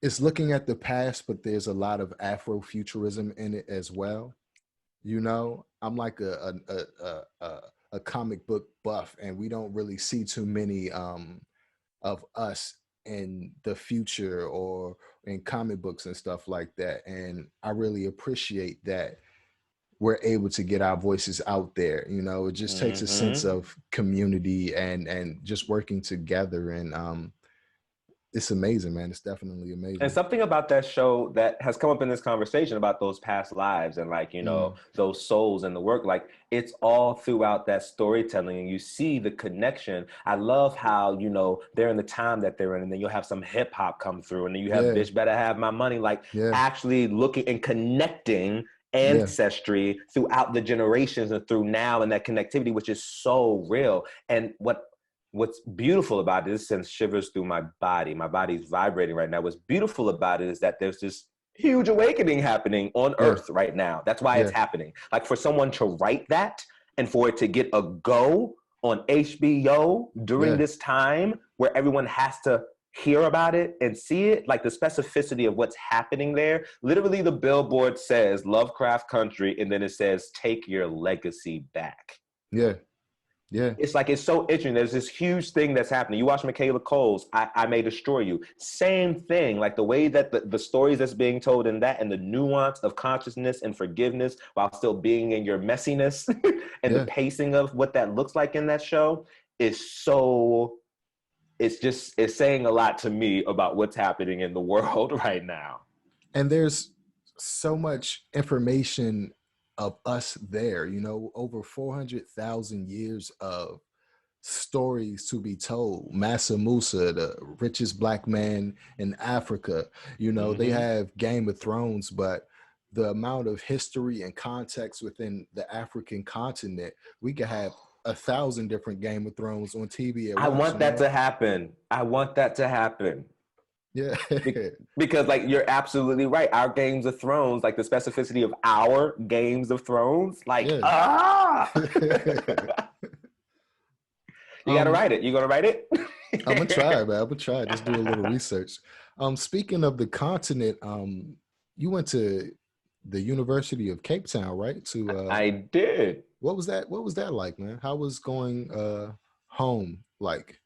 it's looking at the past, but there's a lot of Afrofuturism in it as well. You know, I'm like a comic book buff, and we don't really see too many of us in the future or in comic books and stuff like that. And I really appreciate that we're able to get our voices out there. You know, it just takes a sense of community and just working together. And it's amazing, man. It's definitely amazing. And something about that show that has come up in this conversation about those past lives and like, you know, those souls and the work, like it's all throughout that storytelling, and you see the connection. I love how, you know, they're in the time that they're in, and then you'll have some hip hop come through, and then you have Bitch Better Have My Money, like actually looking and connecting ancestry throughout the generations and through now, and that connectivity, which is so real. And what's beautiful about this sends shivers through my body. My body's vibrating right now. What's beautiful about it is that there's this huge awakening happening on Earth right now. That's why it's happening. Like for someone to write that and for it to get a go on HBO during this time where everyone has to hear about it and see it, like the specificity of what's happening there. Literally, the billboard says Lovecraft Country, and then it says, take your legacy back. Yeah. Yeah. It's like, it's so interesting. There's this huge thing that's happening. You watch Michaela Cole's I May Destroy You. Same thing. Like the way that the stories that's being told in that, and the nuance of consciousness and forgiveness while still being in your messiness and the Yeah. pacing of what that looks like in that show is so, it's saying a lot to me about what's happening in the world right now. And there's so much information of us there, you know, over 400,000 years of stories to be told. Massa Musa, the richest black man in Africa, you know, they Mm-hmm. have Game of Thrones, but the amount of history and context within the African continent, we could have 1,000 different Game of Thrones on TV at I once, want you that know? to happen. I want that to happen. Yeah. Because like you're absolutely right. Our Games of Thrones, like the specificity of our Games of Thrones, like Yeah. you gotta um, write it. You gonna write it? I'm gonna try, man. I'm gonna try. Just do a little research. Speaking of the continent, you went to the University of Cape Town, right? To I did. what was that? What was that like, man? How was going home like?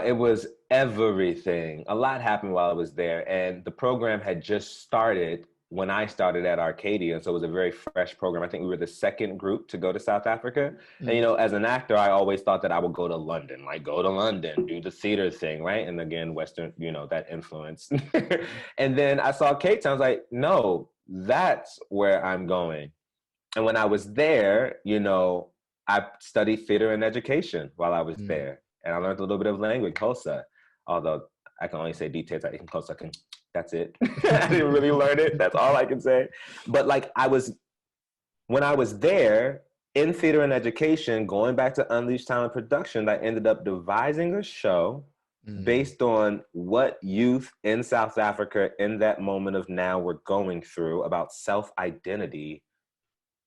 It was everything. A lot happened while I was there, and the program had just started when I started at Arcadia, so it was a very fresh program. I think we were the second group to go to South Africa. And, you Mm, know, as an actor, I always thought that I would go to London, like go to London, do the theater thing, right? And again, Western, you know, that influence. And then I saw Cape Town, I was like, no, that's where I'm going. And when I was there, you know, I studied theater and education while I was mm. there. And I learned a little bit of language, Xhosa, although I can only say details like in Xhosa. That's it. I didn't really learn it. That's all I can say. But like when I was there in theater and education, going back to Unleashed Talent Production, I ended up devising a show Mm, based on what youth in South Africa in that moment of now were going through about self-identity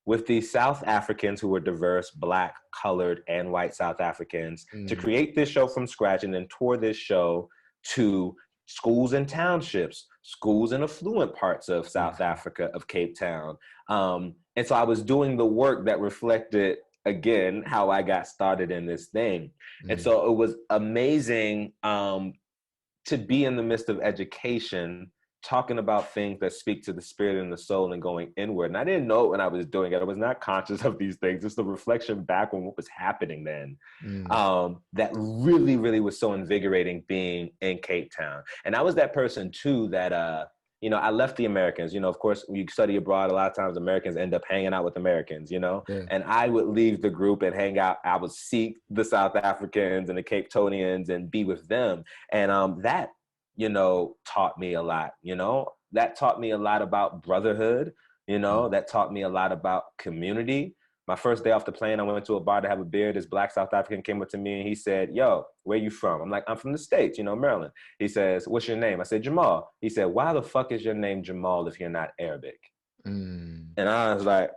with these South Africans who were diverse, Black, colored, and white South Africans, to mm, create this show from scratch and then tour this show to schools and townships, schools in affluent parts of South mm, Africa, of Cape Town. And so I was doing the work that reflected, again, how I got started in this thing. And mm. so it was amazing to be in the midst of education, talking about things that speak to the spirit and the soul and going inward. And I didn't know it when I was doing it. I was not conscious of these things. Just the reflection back on what was happening then. Mm. That really, really was so invigorating being in Cape Town. And I was that person too that, you know, I left the Americans. You know, of course, when you study abroad, a lot of times Americans end up hanging out with Americans, you know, Yeah. and I would leave the group and hang out. I would seek the South Africans and the Cape Townians and be with them. And that, you know, taught me a lot, you know, that taught me a lot about brotherhood, you know, Mm. that taught me a lot about community. My first day off the plane, I went to a bar to have a beer. This Black South African came up to me and he said, yo, where you from? I'm like, I'm from the States, you know, Maryland. He says, what's your name? I said, Jamal. He said, why the fuck is your name Jamal if you're not Arabic? Mm. And I was like,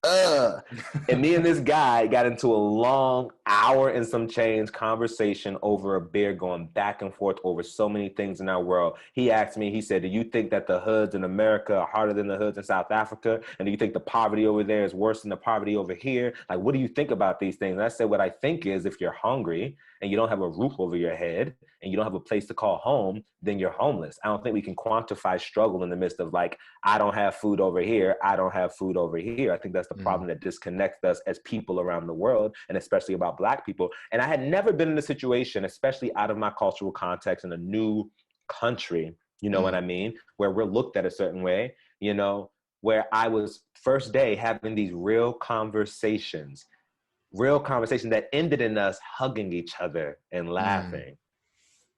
and me and this guy got into a long hour and some change conversation over a beer, going back and forth over so many things in our world. He asked me, he said, do you think that the hoods in America are harder than the hoods in South Africa? And do you think the poverty over there is worse than the poverty over here? Like, what do you think about these things? And I said, what I think is if you're hungry and you don't have a roof over your head and you don't have a place to call home, then you're homeless. I don't think we can quantify struggle in the midst of like, I don't have food over here, I don't have food over here. I think that's the Mm. problem that disconnects us as people around the world, and especially about Black people. And I had never been in a situation, especially out of my cultural context in a new country, you know what Mm. I mean, where we're looked at a certain way, you know, where I was first day having these real conversations that ended in us hugging each other and Mm. laughing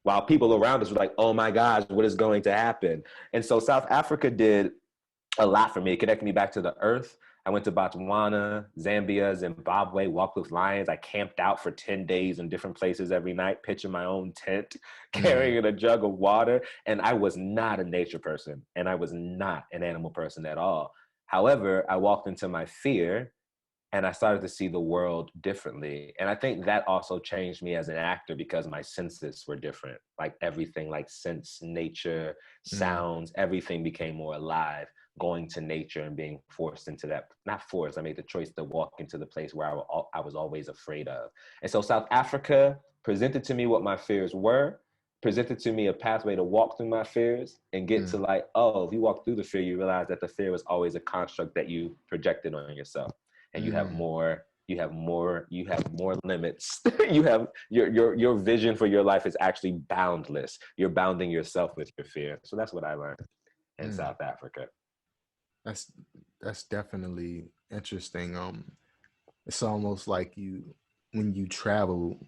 while people around us were like, oh my gosh, what is going to happen? And so South Africa did a lot for me. It connected me back to the earth. I went to Botswana, Zambia, Zimbabwe, walked with lions. I camped out for 10 days in different places every night, pitching my own tent, Mm. carrying a jug of water. And I was not a nature person, and I was not an animal person at all. However, I walked into my fear, and I started to see the world differently. And I think that also changed me as an actor because my senses were different. Like everything, like sense, nature, Mm, sounds, everything became more alive. Going to nature and being forced into that, not forced, I made the choice to walk into the place where I was always afraid of. And so South Africa presented to me what my fears were, presented to me a pathway to walk through my fears and get to mm, like, oh, if you walk through the fear, you realize that the fear was always a construct that you projected on yourself. And mm, you have more limits. You have your vision for your life is actually boundless. You're bounding yourself with your fear. So that's what I learned in mm. South Africa. That's that's definitely interesting. It's almost like you when you travel,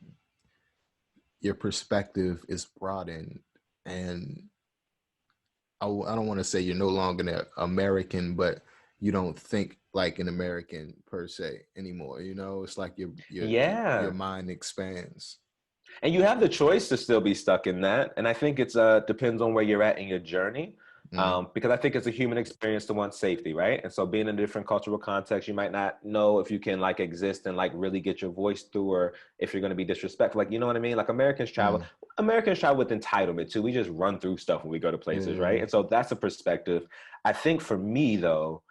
your perspective is broadened, and I don't want to say you're no longer an American, but you don't think like an American per se anymore. You know, it's like your Yeah. mind expands. And you have the choice to still be stuck in that. And I think it's depends on where you're at in your journey. Mm, Because I think it's a human experience to want safety, right? And so being in a different cultural context, you might not know if you can like exist and like really get your voice through, or if you're going to be disrespectful. Like, you know what I mean? Like mm, Americans travel with entitlement too. We just run through stuff when we go to places, right? yeah. And so that's a perspective. I think for me though,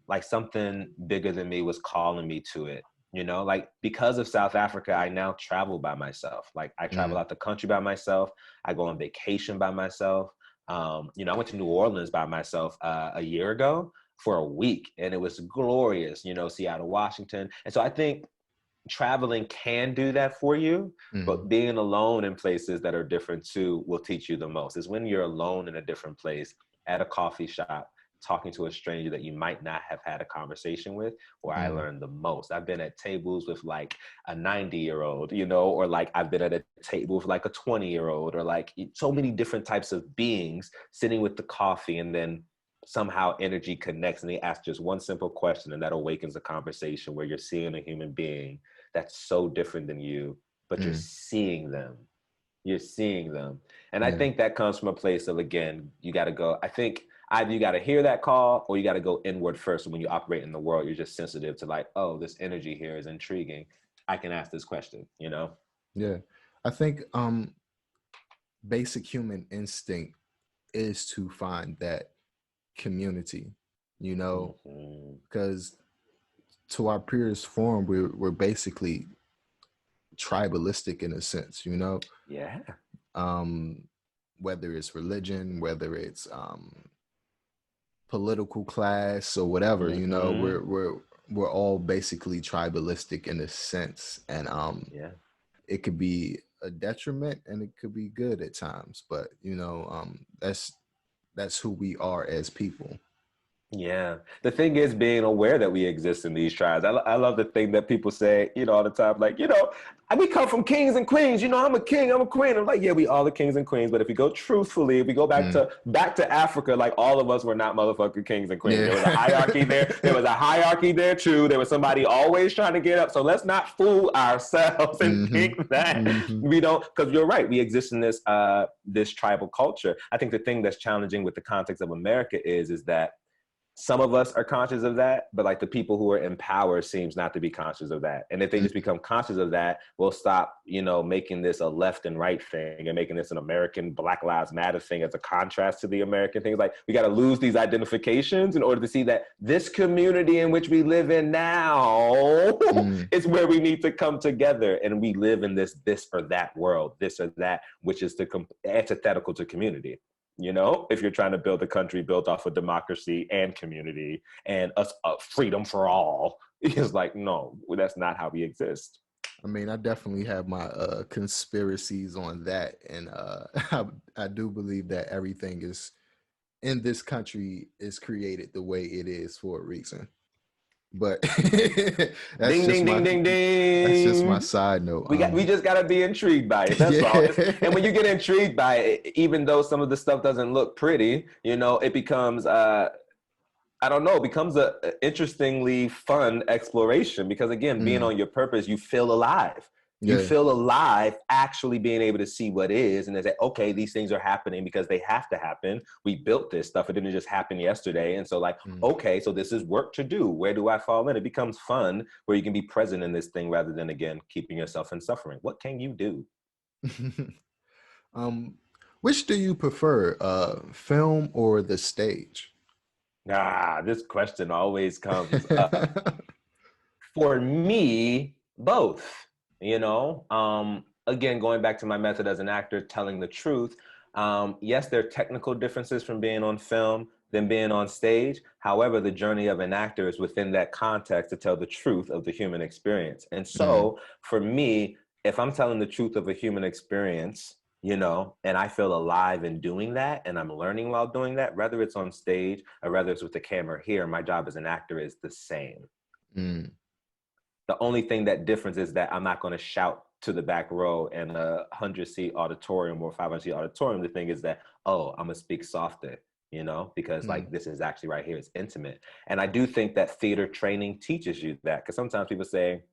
like something bigger than me was calling me to it. You know, like because of South Africa, I now travel by myself. Like I travel Mm, out the country by myself. I go on vacation by myself. You know, I went to New Orleans by myself a year ago for a week, and it was glorious. You know, Seattle, Washington, and so I think traveling can do that for you, mm, but being alone in places that are different too will teach you the most. Is when you're alone in a different place at a coffee shop talking to a stranger that you might not have had a conversation with, where I mm, learned the most. I've been at tables with like a 90-year-old, you know, or like I've been at a table with like a 20-year-old, or like so many different types of beings sitting with the coffee, and then somehow energy connects and they ask just one simple question, and that awakens a conversation where you're seeing a human being that's so different than you, but you're mm, seeing them. You're seeing them. And I yeah. think that comes from a place of, again, you got to go. I think either you got to hear that call or you got to go inward first. And when you operate in the world, you're just sensitive to like, oh, this energy here is intriguing. I can ask this question, you know? Yeah. I think basic human instinct is to find that community, you know, Mm-hmm. because to our purest form, we're basically tribalistic in a sense, you know, Yeah. um, whether it's religion, whether it's political class or whatever, you know, Mm-hmm. we're all basically tribalistic in a sense, and Yeah. it could be a detriment and it could be good at times, but you know, that's who we are as people. Yeah. The thing is being aware that we exist in these tribes. I love the thing that people say, you know, all the time, like, you know, we come from kings and queens, you know, I'm a king, I'm a queen. I'm like, yeah, we all the kings and queens. But if we go truthfully, if we go Mm, back to Africa, like all of us were not motherfucking kings and queens. There was a hierarchy yeah. there. There was a hierarchy there too. There was somebody always trying to get up. So let's not fool ourselves and Hmm. think that Hmm. we don't, because you're right, we exist in this tribal culture. I think the thing that's challenging with the context of America is that some of us are conscious of that, but like the people who are in power seems not to be conscious of that. And if they just become conscious of that, we'll stop, you know, making this a left and right thing and making this an American Black Lives Matter thing as a contrast to the American things. Like we got to lose these identifications in order to see that this community in which we live in now Mm, is where we need to come together. And we live in this or that world, this or that, which is antithetical to community. You know, if you're trying to build a country built off of democracy and community and us freedom for all, it's like, no, that's not how we exist. I mean, I definitely have my conspiracies on that, and I do believe that everything is in this country is created the way it is for a reason. But that's Ding, just ding, my ding, ding, that's just my ding. side note. We just gotta be intrigued by it. That's all. And when Yeah. you get intrigued by it, even though some of the stuff doesn't look pretty, you know, it becomes I don't know, it becomes a interestingly fun exploration because again, being Mm, on your purpose, you feel alive. You Yeah. feel alive actually being able to see what is, and they say, okay, these things are happening because they have to happen. We built this stuff. It didn't just happen yesterday. And so like, Mm. okay, so this is work to do. Where do I fall in? It becomes fun where you can be present in this thing rather than, again, keeping yourself in suffering. What can you do? um, which do you prefer, film or the stage? This question always comes up. For me, both, again, going back to my method as an actor, telling the truth. Yes, there are technical differences from being on film than being on stage. However, the journey of an actor is within that context to tell the truth of the human experience. And Mm, so for me, if I'm telling the truth of a human experience, and I feel alive in doing that, and I'm learning while doing that, whether it's on stage or whether it's with the camera here, my job as an actor is the same. mm, The only thing that difference is that I'm not going to shout to the back row in a 100-seat auditorium or 500-seat auditorium. The thing is that, oh, I'm going to speak softer, because mm, like this is actually right here. It's intimate. And I do think that theater training teaches you that, because sometimes people say,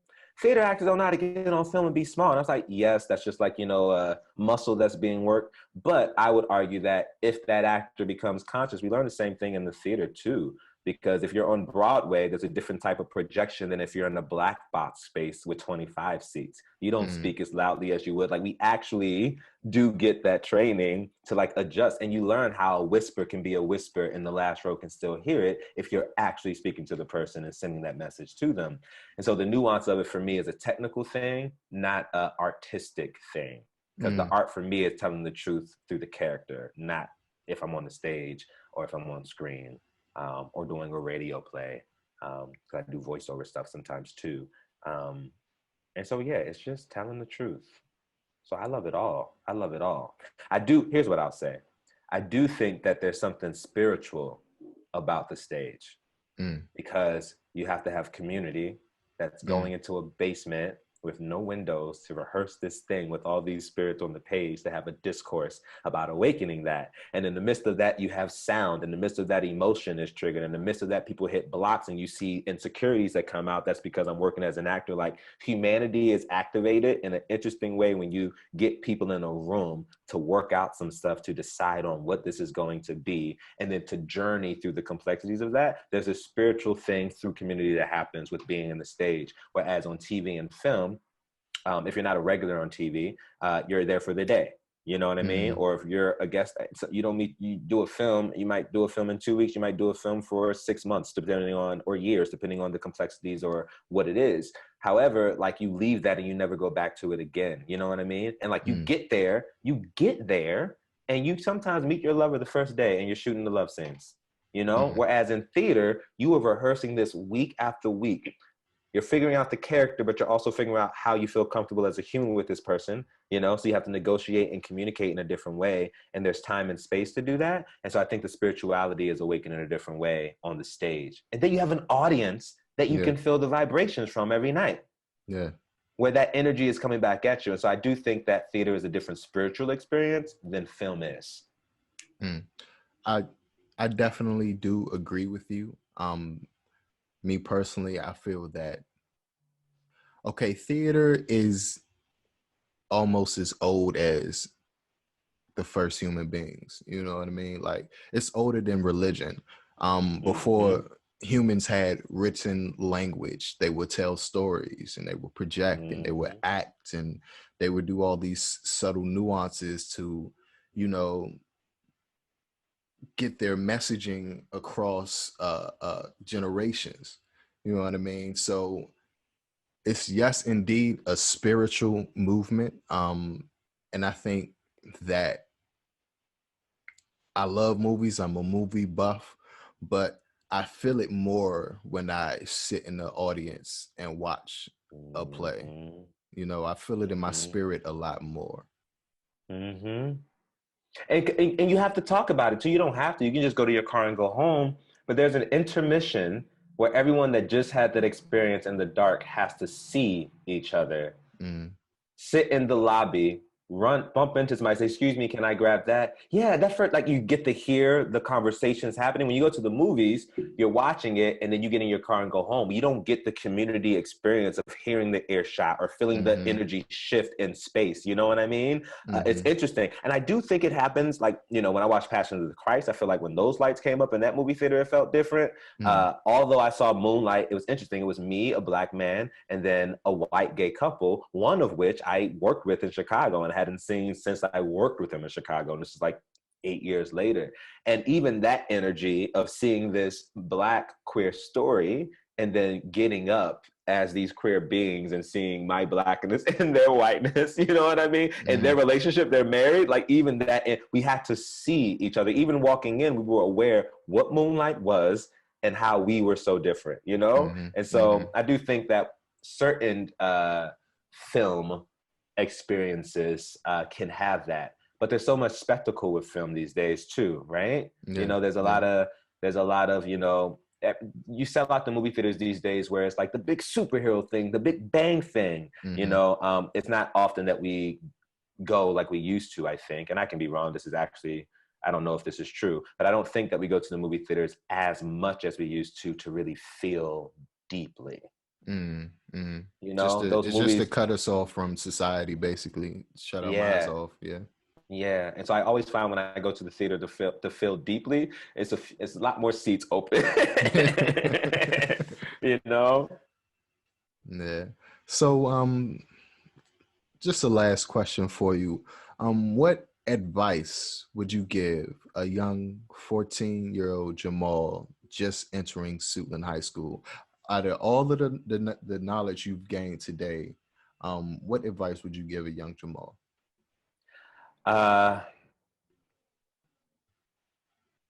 theater actors don't know how to get on film and be smart. And I was like, yes, that's just like, a muscle that's being worked. But I would argue that if that actor becomes conscious, we learn the same thing in the theater too. Because if you're on Broadway, there's a different type of projection than if you're in a black box space with 25 seats. You don't mm, speak as loudly as you would. Like, we actually do get that training to like adjust, and you learn how a whisper can be a whisper and the last row can still hear it if you're actually speaking to the person and sending that message to them. And so the nuance of it for me is a technical thing, not an artistic thing. Because the mm. art for me is telling the truth through the character, not if I'm on the stage or if I'm on screen. Or doing a radio play. I do voiceover stuff sometimes too. And so, yeah, it's just telling the truth. So I love it all. I love it all. Here's what I'll say. I do think that there's something spiritual about the stage Mm, because you have to have community that's mm, going into a basement with no windows to rehearse this thing with all these spirits on the page to have a discourse about awakening that. And in the midst of that, you have sound. In the midst of that, emotion is triggered. In the midst of that, people hit blocks and you see insecurities that come out. That's because I'm working as an actor. Like, humanity is activated in an interesting way when you get people in a room to work out some stuff, to decide on what this is going to be, and then to journey through the complexities of that. There's a spiritual thing through community that happens with being in the stage. Whereas on TV and film, if you're not a regular on TV, you're there for the day. You know what I mean? mm, Or if you're a guest, you do a film, you might do a film in 2 weeks, you might do a film for 6 months, depending on, or years, depending on the complexities or what it is. However, like, you leave that and you never go back to it again. You know what I mean? And like, you mm, get there, and you sometimes meet your lover the first day and you're shooting the love scenes. mm, Whereas in theater, you are rehearsing this week after week. You're figuring out the character, but you're also figuring out how you feel comfortable as a human with this person, so you have to negotiate and communicate in a different way, and there's time and space to do that. And so I think the spirituality is awakened in a different way on the stage. And then you have an audience that you yeah, can feel the vibrations from every night, yeah. where that energy is coming back at you. And so I do think that theater is a different spiritual experience than film is. Mm. I I definitely do agree with you. Me personally, I feel that okay, theater is almost as old as the first human beings. You know what I mean? Like, it's older than religion. Mm-hmm, Before humans had written language, they would tell stories and they would project and they would mm-hmm, act and they would do all these subtle nuances to, you know, get their messaging across generations. You know what I mean? So it's, yes, indeed, a spiritual movement. And I think that I love movies. I'm a movie buff, but I feel it more when I sit in the audience and watch a play. mm-hmm, I feel it in my mm-hmm, spirit a lot more. mm-hmm. And you have to talk about it too. You don't have to. You can just go to your car and go home. But there's an intermission where everyone that just had that experience in the dark has to see each other, Mm, sit in the lobby, bump into somebody, say, excuse me, can I grab that? Yeah, that's for, like, you get to hear the conversations happening. When you go to the movies, you're watching it and then you get in your car and go home. You don't get the community experience of hearing the earshot or feeling the Mm-hmm. energy shift in space. You know what I mean? It's Mm-hmm. interesting. And I do think it happens, like, you know, when I watched Passion of the Christ, I feel like when those lights came up in that movie theater, it felt different. Mm-hmm. Although I saw Moonlight, it was interesting. It was me, a Black man, and then a white gay couple, one of which I worked with in Chicago and hadn't seen since I worked with him in Chicago. And this is like 8 years later. And even that energy of seeing this Black queer story and then getting up as these queer beings and seeing my Blackness and their whiteness, you know what I mean? And their Mm-hmm. relationship, they're married, like even that, and we had to see each other. Even walking in, we were aware what Moonlight was and how we were so different, you know? Mm-hmm. And Mm-hmm. so I do think that certain film experiences can have that. But there's so much spectacle with film these days too, right? You Yeah. know, Yeah. there's a lot of, you know, you sell out the movie theaters these days where it's like the big superhero thing, the big bang thing, you Mm-hmm. know. It's not often that we go like we used to, I think, and I can be wrong. This is actually, I don't know if this is true, but I don't think that we go to the movie theaters as much as we used to really feel deeply. Mm-hmm. Mm-hmm. You Just know, to, those it's just to movies, cut us off from society, basically. Shut our minds yeah, off. Yeah. yeah. And so I always find when I go to the theater to feel deeply, it's a lot more seats open. You know? Yeah. So, just a last question for you. What advice would you give a young 14-year-old Jamal just entering Suitland High School? Out of all of the knowledge you've gained today, what advice would you give a young Jamal? Uh,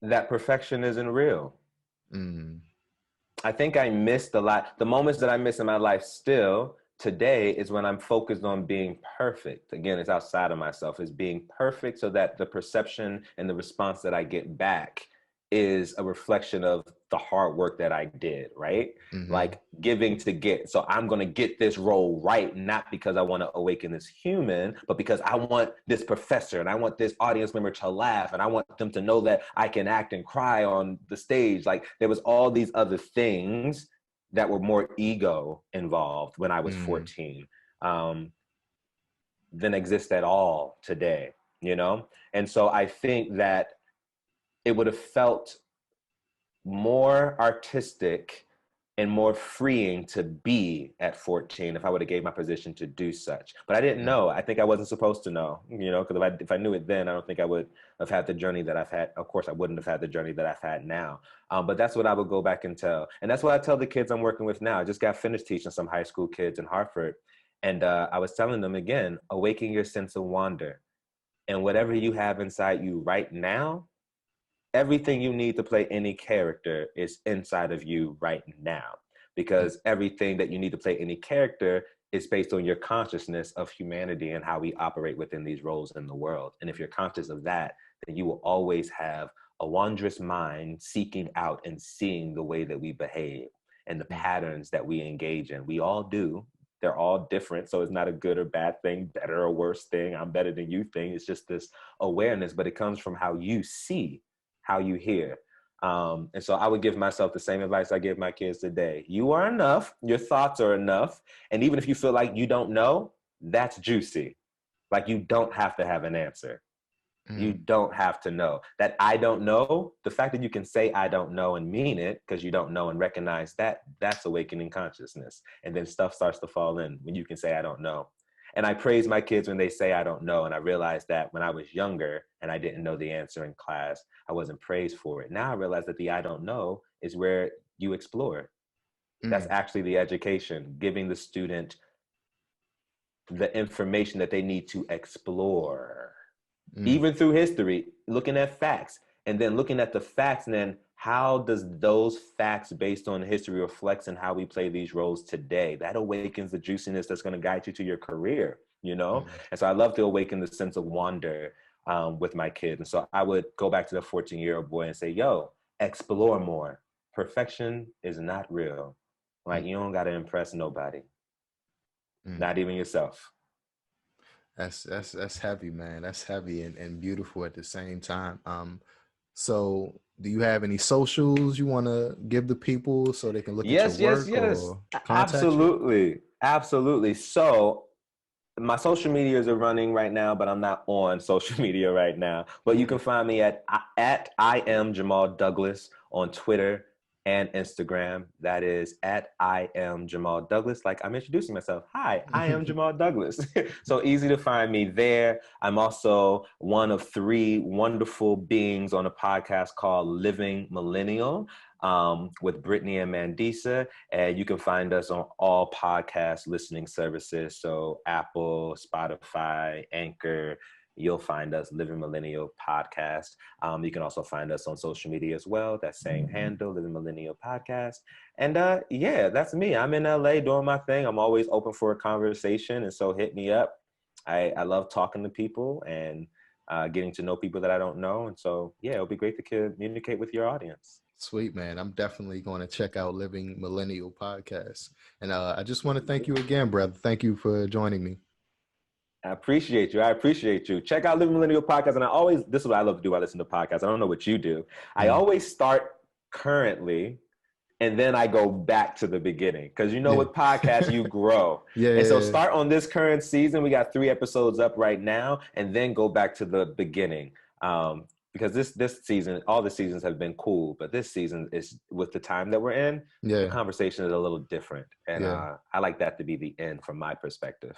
that perfection isn't real. Mm, I think I missed a lot. The moments that I miss in my life still today is when I'm focused on being perfect. Again, it's outside of myself, it's being perfect so that the perception and the response that I get back is a reflection of the hard work that I did, right? mm-hmm, Like giving to get. So I'm going to get this role right, not because I want to awaken this human, but because I want this professor and I want this audience member to laugh and I want them to know that I can act and cry on the stage. Like there was all these other things that were more ego involved when I was mm, 14 um, than exist at all today, you know? And so I think that it would have felt more artistic and more freeing to be at 14 if I would have gave my position to do such. But I didn't mm, know. I think I wasn't supposed to know, you know, because if I knew it then, I don't think I would have had the journey that I've had. Of course, I wouldn't have had the journey that I've had now. But that's what I would go back and tell. And that's what I tell the kids I'm working with now. I just got finished teaching some high school kids in Hartford. And I was telling them again, awaken your sense of wonder. And whatever you have inside you right now, everything you need to play any character is inside of you right now, because everything that you need to play any character is based on your consciousness of humanity and how we operate within these roles in the world. And if you're conscious of that, then you will always have a wondrous mind seeking out and seeing the way that we behave and the mm, patterns that we engage in. We all do. They're all different. So it's not a good or bad thing, better or worse thing, I'm better than you thing. It's just this awareness, but it comes from how you see, how you hear. And so I would give myself the same advice I give my kids today. You are enough. Your thoughts are enough. And even if you feel like you don't know, that's juicy. Like you don't have to have an answer. You mm, don't have to know. That I don't know, the fact that you can say I don't know and mean it because you don't know and recognize that, that's awakening consciousness. And then stuff starts to fall in when you can say I don't know. And I praise my kids when they say I don't know. And I realized that when I was younger and I didn't know the answer in class, I wasn't praised for it. Now I realize that the I don't know is where you explore. That's mm, actually the education, giving the student the information that they need to explore, mm, even through history, looking at facts and then looking at the facts, and then how does those facts based on history reflects in how we play these roles today. That awakens the juiciness that's going to guide you to your career, you know? mm, And so I love to awaken the sense of wonder with my kids. And so I would go back to the 14-year-old boy and say, yo, explore more. Perfection is not real. mm, Like you don't got to impress nobody, mm. not even yourself. That's heavy, man. That's heavy and beautiful at the same time. So do you have any socials you want to give the people so they can look at your Yes, yes, work yes. or contact you? Absolutely. Absolutely. So my social medias are running right now, but I'm not on social media right now. But you can Mhm. find me at I am Jamal Douglas on Twitter and Instagram. That is at I am Jamal Douglas. Like I'm introducing myself. Hi, I am Jamal Douglas. So easy to find me there. I'm also one of three wonderful beings on a podcast called Living Millennial, with Brittany and Mandisa. And you can find us on all podcast listening services. So Apple, Spotify, Anchor. You'll find us Living Millennial Podcast. You can also find us on social media as well. That same handle, Living Millennial Podcast. And yeah, that's me. I'm in LA doing my thing. I'm always open for a conversation. And so hit me up. I love talking to people and getting to know people that I don't know. And so, yeah, it'll be great to communicate with your audience. Sweet, man. I'm definitely going to check out Living Millennial Podcast. And I just want to thank you again, brother. Thank you for joining me. I appreciate you. I appreciate you. Check out Living Millennial Podcast. And this is what I love to do. I listen to podcasts. I don't know what you do. I Mm. always start currently and then I go back to the beginning. Because you know, Yeah. with podcasts, you grow. Yeah. And so Yeah. start on this current season. We got 3 episodes up right now, and then go back to the beginning. Because this season, all the seasons have been cool, but this season is with the time that we're in, the Yeah. conversation is a little different. And Yeah. I like that to be the end from my perspective.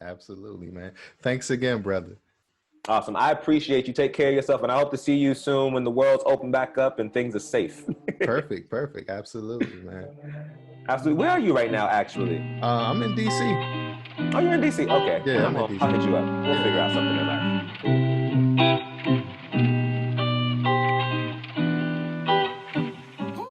Absolutely, man. Thanks again, brother. Awesome. I appreciate you. Take care of yourself, and I hope to see you soon when the world's open back up and things are safe. Perfect. Perfect. Absolutely, man. Absolutely. Where are you right now, actually? I'm in DC. Oh, you're in DC. Okay. Yeah, I'm in I'll DC. hit you up. We'll figure Yeah. out something in life.